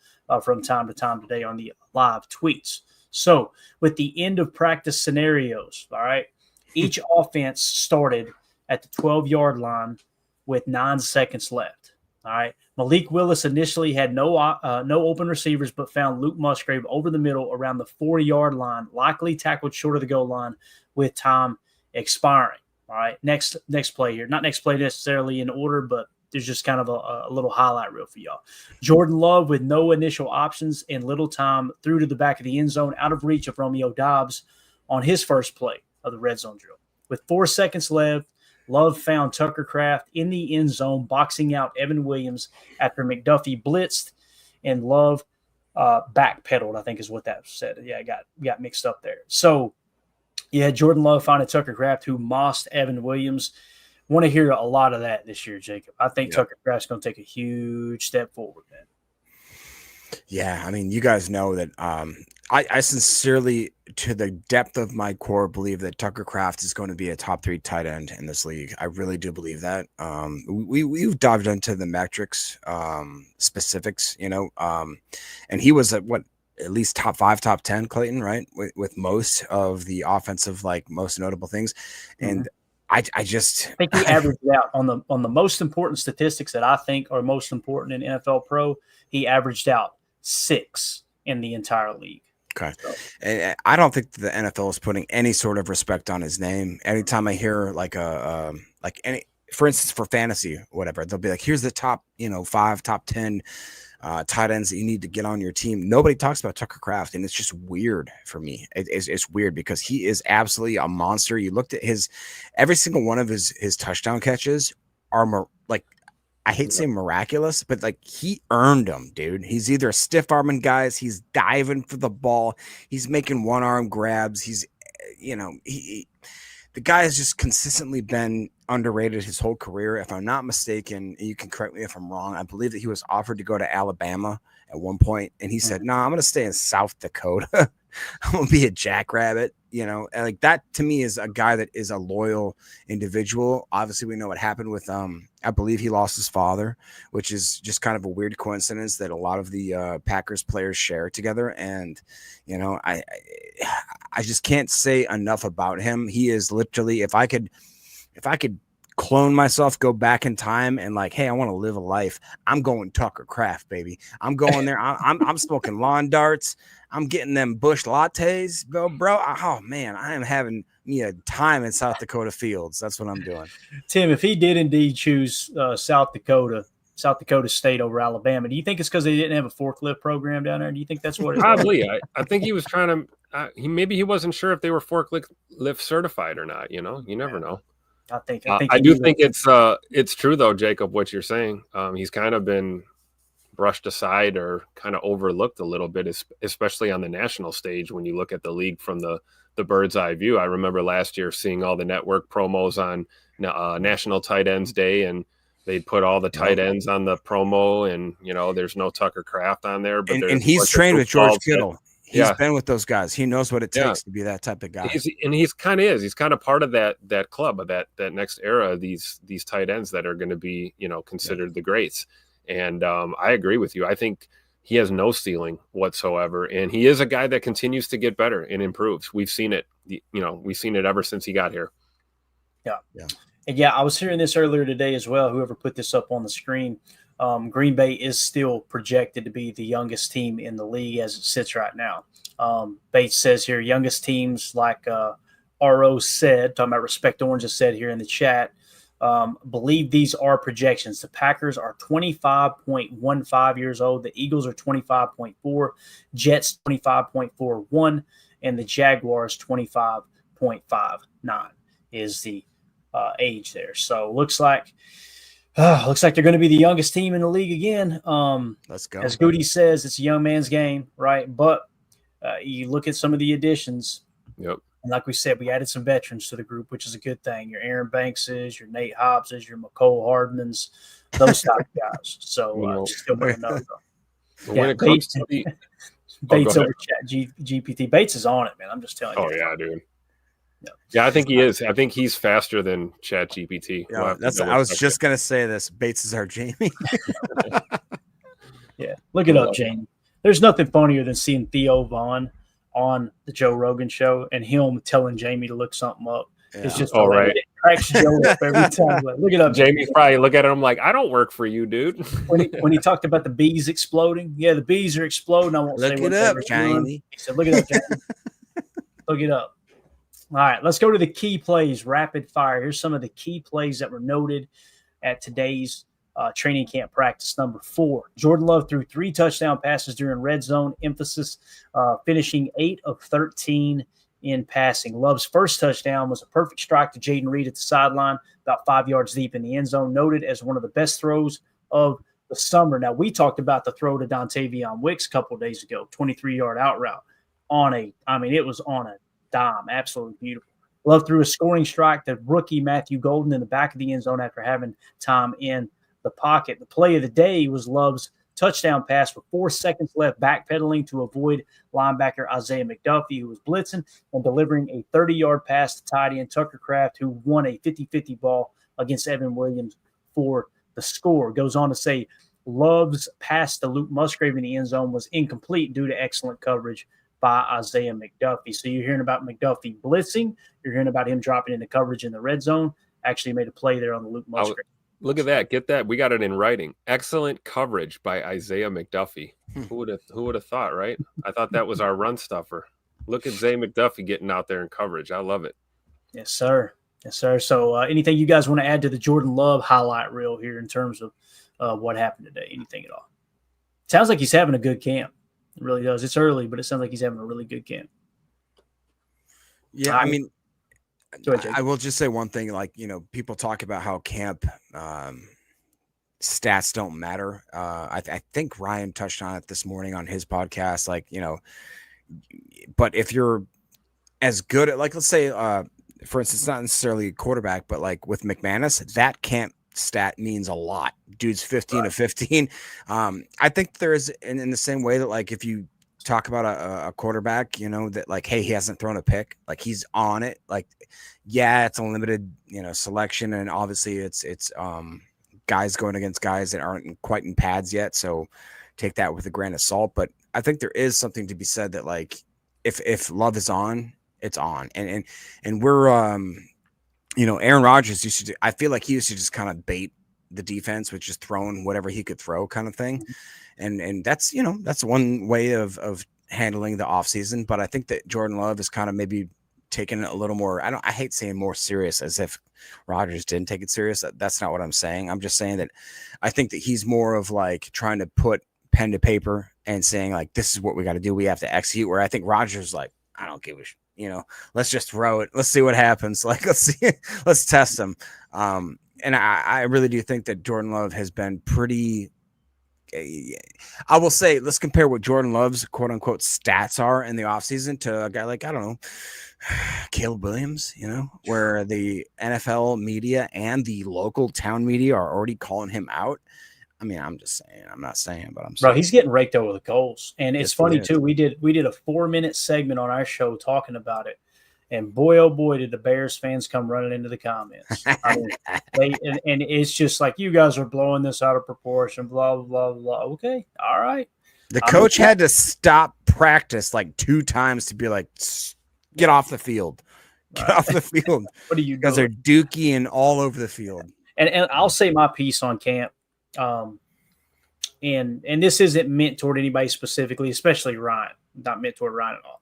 from time to time today on the live tweets. So with the end of practice scenarios, all right, each offense started at the 12-yard line with 9 seconds left. All right. Malik Willis initially had no open receivers, but found Luke Musgrave over the middle around the 40-yard line, likely tackled short of the goal line with time expiring. All right. Next play here. Not next play necessarily in order, but there's just kind of a little highlight reel for y'all. Jordan Love with no initial options and little time through to the back of the end zone, out of reach of Romeo Doubs on his first play of the red zone drill. With 4 seconds left, Love found Tucker Kraft in the end zone, boxing out Evan Williams after McDuffie blitzed, and Love backpedaled, I think is what that said. Yeah, I got mixed up there. So, yeah, Jordan Love finding Tucker Kraft, who mossed Evan Williams. Want to hear a lot of that this year, Jacob. I think Tucker Kraft's going to take a huge step forward, man. Yeah, I mean, you guys know that I sincerely, to the depth of my core, believe that Tucker Kraft is going to be a top 3 tight end in this league. I really do believe that. We've dived into the metrics specifics, and he was at least top 5, top 10, Clayton, right? With most of the offensive, most notable things. And I think he averaged out on the most important statistics that I think are most important in NFL Pro. He averaged out 6 in the entire league. Okay. And I don't think the NFL is putting any sort of respect on his name. Anytime I hear for instance, for fantasy, whatever, they'll be like, here's the top, 5, top 10 tight ends that you need to get on your team. Nobody talks about Tucker Kraft, and it's just weird for me. It's weird because he is absolutely a monster. You looked at every single one of his touchdown catches are I hate saying miraculous, but he earned them, dude. He's either stiff arming guys, he's diving for the ball, he's making one arm grabs. He's, the guy has just consistently been underrated his whole career. If I'm not mistaken, you can correct me if I'm wrong, I believe that he was offered to go to Alabama at one point, and he said, "No, I'm going to stay in South Dakota. I'm going to be a jackrabbit." And that to me is a guy that is a loyal individual. Obviously, we know what happened with I believe he lost his father, which is just kind of a weird coincidence that a lot of the Packers players share together. And I just can't say enough about him. He is literally, if I could clone myself, go back in time, and like, hey, I want to live a life. I'm going Tucker Craft, baby. I'm going there. I'm smoking lawn darts. I'm getting them Bush lattes, bro. Oh man, I am having me a time in South Dakota fields. That's what I'm doing. Tim, if he did indeed choose South Dakota State over Alabama, do you think it's because they didn't have a forklift program down there? Do you think that's what it was? Probably. I think he was trying to. He wasn't sure if they were forklift certified or not. You never know. I do think it's true though, Jacob. What you're saying, he's kind of been brushed aside or kind of overlooked a little bit, especially on the national stage. When you look at the league from the bird's eye view, I remember last year seeing all the network promos on National Tight Ends Day, and they'd put all the tight ends on the promo, and there's no Tucker Craft on there, but and he's trained with George Kittle. He's been with those guys. He knows what it takes to be that type of guy. He's kind of part of that club of that next era of these tight ends that are going to be considered the greats. And I agree with you. I think he has no ceiling whatsoever, and he is a guy that continues to get better and improves. We've seen it. We've seen it ever since he got here. Yeah. And yeah, I was hearing this earlier today as well. Whoever put this up on the screen, Green Bay is still projected to be the youngest team in the league as it sits right now. Bates says here, youngest teams like RO said, talking about Respect Orange has said here in the chat, believe these are projections. The Packers are 25.15 years old. The Eagles are 25.4, Jets 25.41, and the Jaguars 25.59 is the age there. So looks like they're going to be the youngest team in the league again. Let's go. As Goody says, it's a young man's game, right? But you look at some of the additions. Yep. And like we said, we added some veterans to the group, which is a good thing. Your Aaron Bankses, your Nate Hobbses, your McCole Hardmans, those type of guys. So still want to know. When it comes to the Bates over GPT, Bates is on it, man. I'm just telling you. Oh yeah, dude. Yeah, I think he is. I think he's faster than ChatGPT. Yeah, I was just gonna say this. Bates is our Jamie. Yeah, look it up, Jamie. There's nothing funnier than seeing Theo Vaughn on the Joe Rogan show and him telling Jamie to look something up. Yeah. It's just right. It cracks Joe up every time. Like, look it up. Jamie's probably look at him like, I don't work for you, dude. when he talked about the bees exploding, the bees are exploding. I won't say what it up, Jamie. He said, look it up, Jamie. Look it up. All right, let's go to the key plays, rapid fire. Here's some of the key plays that were noted at today's training camp practice. Number 4, Jordan Love threw 3 touchdown passes during red zone, emphasis finishing 8 of 13 in passing. Love's first touchdown was a perfect strike to Jaden Reed at the sideline, about 5 yards deep in the end zone, noted as one of the best throws of the summer. Now, we talked about the throw to Dontavion Wicks a couple of days ago, 23-yard out route. It was on a dime, absolutely beautiful. Love threw a scoring strike to rookie Matthew Golden in the back of the end zone after having time in the pocket. The play of the day was Love's touchdown pass with 4 seconds left, backpedaling to avoid linebacker Isaiah McDuffie, who was blitzing, and delivering a 30-yard pass to tight end Tucker Craft, who won a 50-50 ball against Evan Williams for the score. Goes on to say Love's pass to Luke Musgrave in the end zone was incomplete due to excellent coverage by Isaiah McDuffie. So you're hearing about McDuffie blitzing. You're hearing about him dropping into coverage in the red zone. Actually made a play there on the Luke Musgrave. Look at that. Get that. We got it in writing. Excellent coverage by Isaiah McDuffie. Who would have thought, right? I thought that was our run stuffer. Look at Zay McDuffie getting out there in coverage. I love it. Yes, sir. Yes, sir. So anything you guys want to add to the Jordan Love highlight reel here in terms of what happened today? Anything at all? Sounds like he's having a good camp. It really does. It's early, but it sounds like he's having a really good camp. Yeah, I mean, I will just say one thing. Like, people talk about how camp stats don't matter. I think Ryan touched on it this morning on his podcast. Like, but if you're as good at, like, let's say, for instance, not necessarily a quarterback, but like with McManus, that camp stat means a lot. Dude's 15 of 15. I think there's in the same way that, like, if you talk about a quarterback, that, like, hey, he hasn't thrown a pick, like, he's on it. Like, yeah, it's a limited, selection, and obviously it's guys going against guys that aren't quite in pads yet, so take that with a grain of salt. But I think there is something to be said that, like, if Love is on, it's on, and we're Aaron Rodgers used to I feel like he used to just kind of bait the defense with just throwing whatever he could throw kind of thing. And that's, that's one way of handling the offseason. But I think that Jordan Love is kind of maybe taking it a little more. I hate saying more serious, as if Rodgers didn't take it serious. That's not what I'm saying. I'm just saying that I think that he's more of like trying to put pen to paper and saying like, this is what we got to do. We have to execute. Where I think Rodgers like, I don't give a shit. Let's just throw it. Let's see what happens. Like, let's test them. And I really do think that Jordan Love has been pretty. I will say, let's compare what Jordan Love's quote unquote stats are in the offseason to a guy like, I don't know, Caleb Williams, where the NFL media and the local town media are already calling him out. I mean, I'm just saying, I'm not saying, but I'm saying. Bro, he's getting raked over the coals. And it's funny too. We did a 4-minute segment on our show talking about it. And boy, oh boy, did the Bears fans come running into the comments. I mean, and it's just like, you guys are blowing this out of proportion, blah, blah, blah. Okay, all right. The coach had to stop practice like 2 times to be like, get off the field. Get off the field. What are you doing? Because they're dookie all over the field. And I'll say my piece on camp. And this isn't meant toward anybody specifically, especially Ryan. Not meant toward Ryan at all.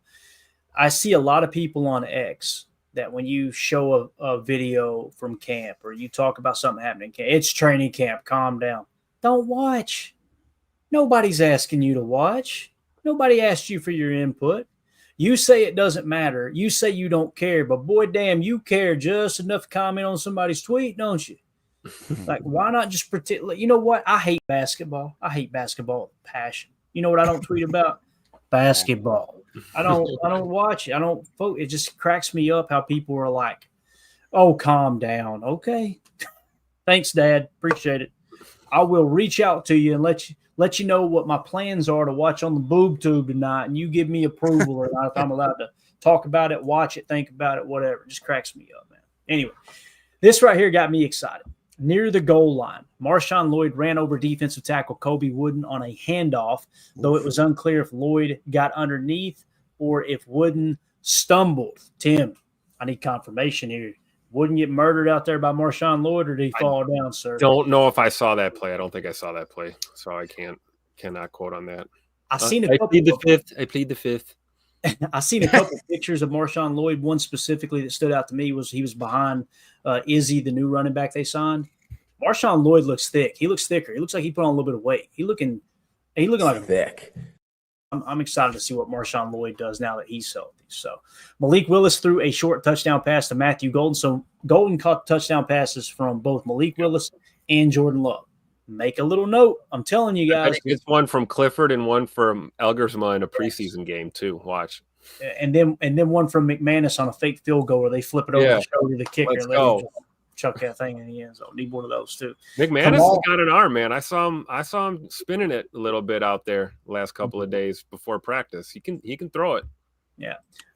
I see a lot of people on X that when you show a video from camp or you talk about something happening, it's training camp, calm down. Don't watch. Nobody's asking you to watch. Nobody asked you for your input. You say it doesn't matter. You say you don't care, but boy, damn, you care just enough to comment on somebody's tweet, don't you? Like, why not just pretend? You know what? I hate basketball. I hate basketball with passion. You know what I don't tweet about? Basketball. I don't watch it. I don't vote. It just cracks me up how people are like, oh, calm down. Okay. Thanks, Dad. Appreciate it. I will reach out to you and let you know what my plans are to watch on the boob tube tonight, and you give me approval or not if I'm allowed to talk about it, watch it, think about it, whatever. It just cracks me up, man. Anyway, this right here got me excited. Near the goal line, Marshawn Lloyd ran over defensive tackle Kobe Wooden on a handoff, though it was unclear if Lloyd got underneath or if Wooden stumbled. Tim, I need confirmation here. Wooden get murdered out there by Marshawn Lloyd, or did he fall down, sir? Don't know if I saw that play. I don't think I saw that play, so I cannot quote on that. I plead the fifth. I seen a couple pictures of Marshawn Lloyd. One specifically that stood out to me was he was behind Izzy, the new running back they signed. Marshawn Lloyd looks thick. He looks thicker. He looks like he put on a little bit of weight. He looking like thick. I'm excited to see what Marshawn Lloyd does now that he's healthy. So Malik Willis threw a short touchdown pass to Matthew Golden. So Golden caught touchdown passes from both Malik Willis and Jordan Love. Make a little note. I'm telling you guys. It's one from Clifford and one from Elgersma in a preseason game too. Watch. And then one from McManus on a fake field goal where they flip it over the shoulder to the kicker and let him chuck that thing in the end zone. Need one of those too. McManus has got an arm, man. I saw him spinning it a little bit out there the last couple of days before practice. He can throw it. Yeah.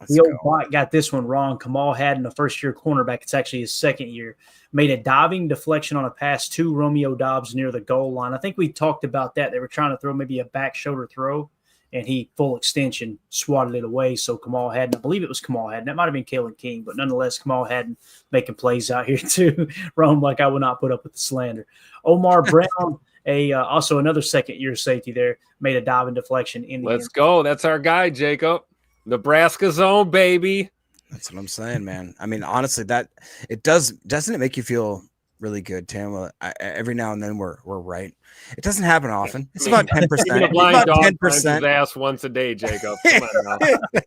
The old bot got this one wrong. Kamal Haddon, a first-year cornerback, it's actually his second year, made a diving deflection on a pass to Romeo Doubs near the goal line. I think we talked about that. They were trying to throw maybe a back shoulder throw, and he full extension swatted it away. So Kamal Haddon, I believe it was Kamal Haddon. That might have been Kalen King, but nonetheless, Kamal Haddon making plays out here too. Rome, like I would not put up with the slander. Omar Brown, also another second-year safety there, made a diving deflection in the Let's go. That's our guy, Jacob. Nebraska zone, baby. That's what I'm saying, man. I mean, honestly, that it doesn't it make you feel really good, Tim? Every now and then we're right. It doesn't happen often. It's about 10%. About 10%. Ass once a day, Jacob. Come on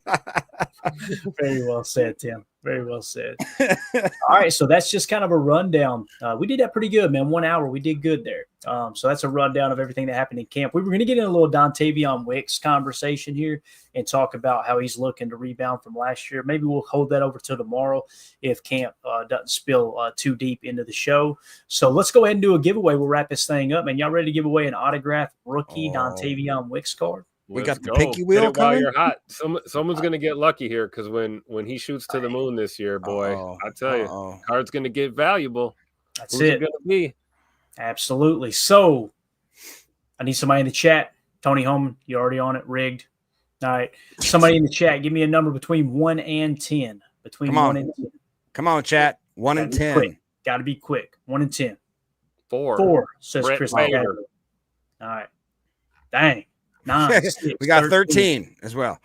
now. Very well said, Tim. Very well said. All right, so that's just kind of a rundown. We did that pretty good, man. 1 hour, we did good there. So that's a rundown of everything that happened in camp. We were going to get in a little Dontavion Wicks conversation here and talk about how he's looking to rebound from last year. Maybe we'll hold that over till tomorrow if camp doesn't spill too deep into the show. So let's go ahead and do a giveaway. We'll wrap this thing up. Man, y'all ready to give away an autographed rookie Dontavion Wicks card? We got the pinky wheel coming. While you're hot. Someone's going to get lucky here because when he shoots to the moon this year, boy, I tell you, card's going to get valuable. That's Who's it. it going to be? Absolutely. So I need somebody in the chat. Tony Holman, you already on it, rigged. All right. Somebody in the chat, give me a number between 1 and 10. Between 1 and 10. Come on, chat. 1 and 10. Got to be quick. 1 and 10. 4. 4, says Brett Chris. Favre. All right. Dang. 9, 6, We got 13 as well.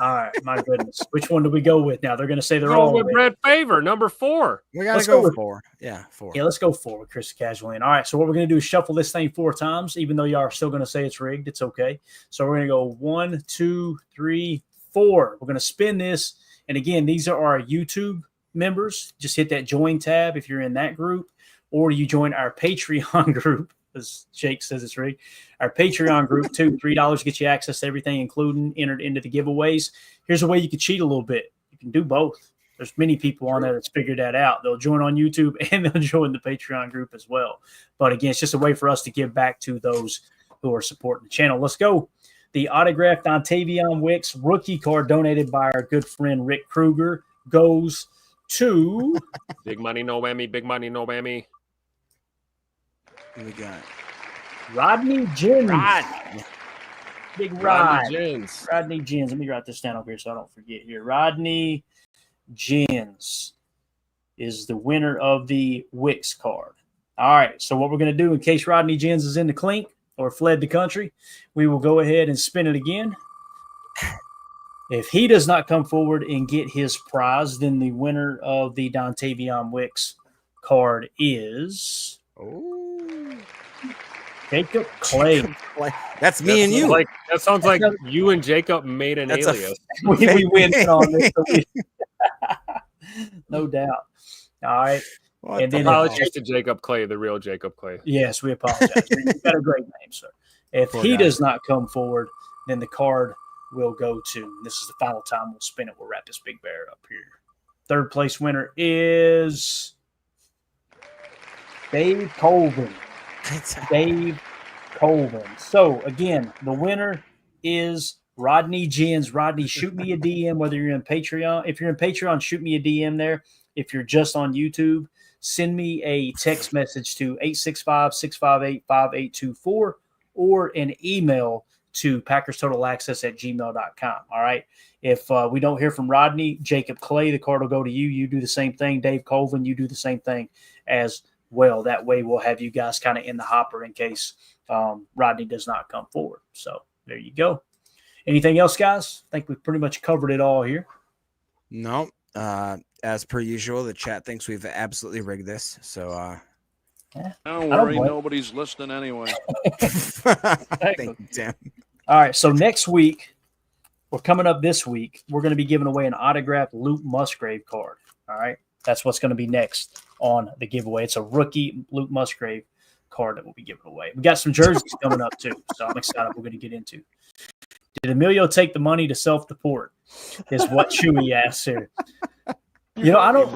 All right. My goodness. Which one do we go with now? They're going to say they're Go all with Brett Favre, number 4. We got to Let's go go with 4. Yeah, 4. Yeah, let's go 4 with Chris Casualian. All right, so what we're going to do is shuffle this thing 4 times, even though y'all are still going to say it's rigged. It's okay. So we're going to go 1, 2, 3, 4. We're going to spin this. And again, these are our YouTube members. Just hit that join tab if you're in that group, or you join our Patreon group, as Jake says it's rigged. Our Patreon group, too. $3 gets you access to everything, including entered into the giveaways. Here's a way you can cheat a little bit. You can do both. There's many people on there that's figured that out. They'll join on YouTube and they'll join the Patreon group as well. But again, it's just a way for us to give back to those who are supporting the channel. Let's go. The autographed Dontavion Wicks rookie card donated by our good friend Rick Kruger goes to Big money, no whammy. Big money, no whammy. What we got? Rodney Jins. Big Rod. Rodney Jins. Rodney Jins. Let me write this down over here so I don't forget here. Rodney Jins is the winner of the Wicks card. All right, so what we're going to do in case Rodney Jins is in the clink or fled the country, we will go ahead and spin it again. If he does not come forward and get his prize, then the winner of the Dontavion Wicks card is Jacob Clay. That's me and you. That sounds like you and Jacob made an That's alias. We win on this. No doubt. All right. What then Apologies to Jacob Clay, the real Jacob Clay. Yes, we apologize. You've got a great name, sir. If Poor he guy. does not come forward, then the card will go to. This is the final time we'll spin it. We'll wrap this big bear up here. Third place winner is Dave Colvin. Dave Colvin. So again, the winner is Rodney Jins. Rodney, shoot me a DM whether you're in Patreon. If you're in Patreon, shoot me a DM there. If you're just on YouTube, send me a text message to 865-658-5824 or an email to PackersTotalAccess@gmail.com. All right. If we don't hear from Rodney, Jacob Clay, the card will go to you. You do the same thing. Dave Colvin, you do the same thing as well. That way we'll have you guys kind of in the hopper in case Rodney does not come forward. So there you go. Anything else, guys? I think we've pretty much covered it all here. No. As per usual, the chat thinks we've absolutely rigged this. So Don't worry, nobody's listening anyway. thank you, Tim. All right. So next week, we're coming up this week, we're going to be giving away an autographed Luke Musgrave card. All right. That's what's going to be next on the giveaway. It's a rookie Luke Musgrave card that we'll be giving away. We got some jerseys coming up too, so I'm excited. We're going to get into. Did Emilio take the money to self-deport? Is what Chewy asks here. You know, I don't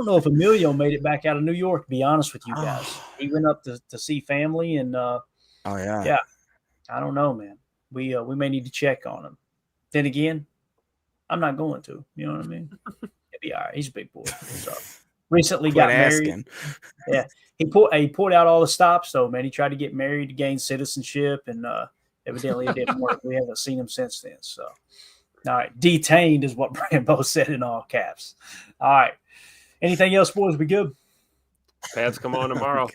know if Emilio made it back out of New York, to be honest with you guys. He went up to see family and yeah. I don't know, man. We may need to check on him. Then again, I'm not going to. You know what I mean? He'll be all right. He's a big boy. So recently got married. Yeah. He pulled out all the stops though, man. He tried to get married to gain citizenship, and evidently it didn't work. We haven't seen him since then. So all right. Detained is what Brambo said in all caps. All right. Anything else, boys? We good? Pads come on tomorrow.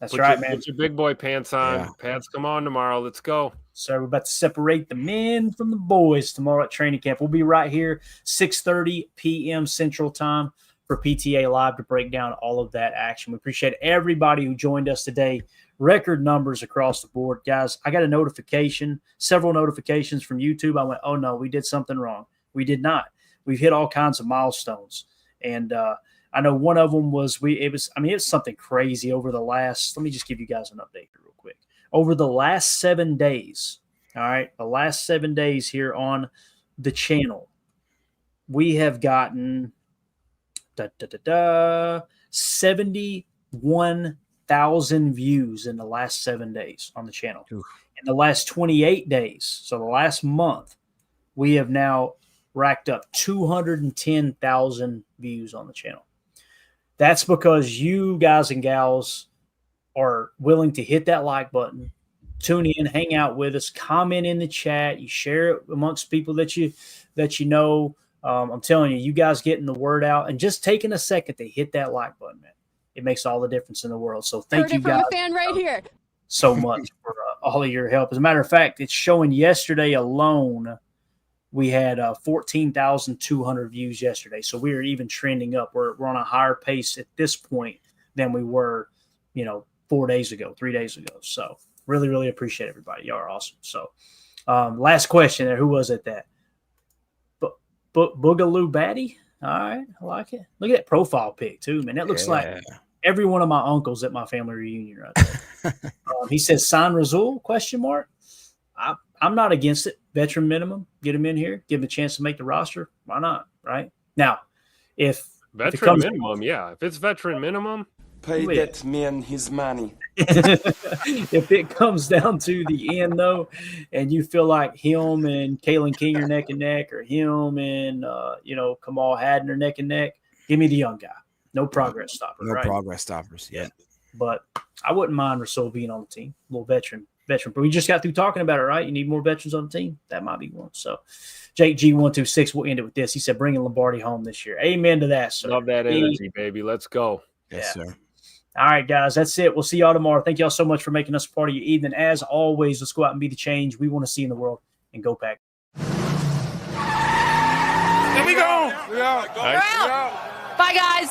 That's right, man. Put your big boy pants on. Yeah. Pads come on tomorrow. Let's go. So we're about to separate the men from the boys tomorrow at training camp. We'll be right here, 6:30 p.m. Central Time for PTA Live to break down all of that action. We appreciate everybody who joined us today. Record numbers across the board. Guys, I got a notification, several notifications from YouTube. I went, oh, no, we did something wrong. We did not. We've hit all kinds of milestones. And I know one of them was it's something crazy over the last – let me just give you guys an update real quick. Over the last 7 days, all right, the last 7 days here on the channel, we have gotten 71,000 views in the last 7 days on the channel. Oof. In the last 28 days, so the last month, we have now racked up 210,000 views on the channel. That's because you guys and gals are willing to hit that like button, tune in, hang out with us, comment in the chat, you share it amongst people that you know. I'm telling you, you guys getting the word out and just taking a second to hit that like button, man. It makes all the difference in the world. So thank you guys from a fan right here. so much for all of your help. As a matter of fact, it's showing yesterday alone we had 14,200 views yesterday. So we are even trending up. We're on a higher pace at this point than we were, 3 days ago. So really, really appreciate everybody. Y'all are awesome. So last question there. Who was it that? Boogaloo Batty? All right. I like it. Look at that profile pic too, man. That looks like every one of my uncles at my family reunion right there. He says, sign Razul, ? I'm not against it. Veteran minimum. Get him in here. Give him a chance to make the roster. Why not? Right? Now, if veteran minimum, yeah. If it's veteran minimum, pay that man his money. If it comes down to the end, though, and you feel like him and Kalen King are neck and neck, or him and Kamal Haddon are neck and neck, give me the young guy. No progress stopper. No right? progress stoppers. Yeah. But I wouldn't mind Rasul being on the team. A little veteran. But we just got through talking about it, right? You need more veterans on the team. That might be one. So Jake G126 will end it with this. He said, bringing Lombardi home this year. Amen to that, sir. Love that energy, baby. Let's go. Yes, sir. All right, guys, that's it. We'll see y'all tomorrow. Thank y'all so much for making us a part of your evening. As always, let's go out and be the change we want to see in the world, and go Pack. There we go. We're out. Bye, guys.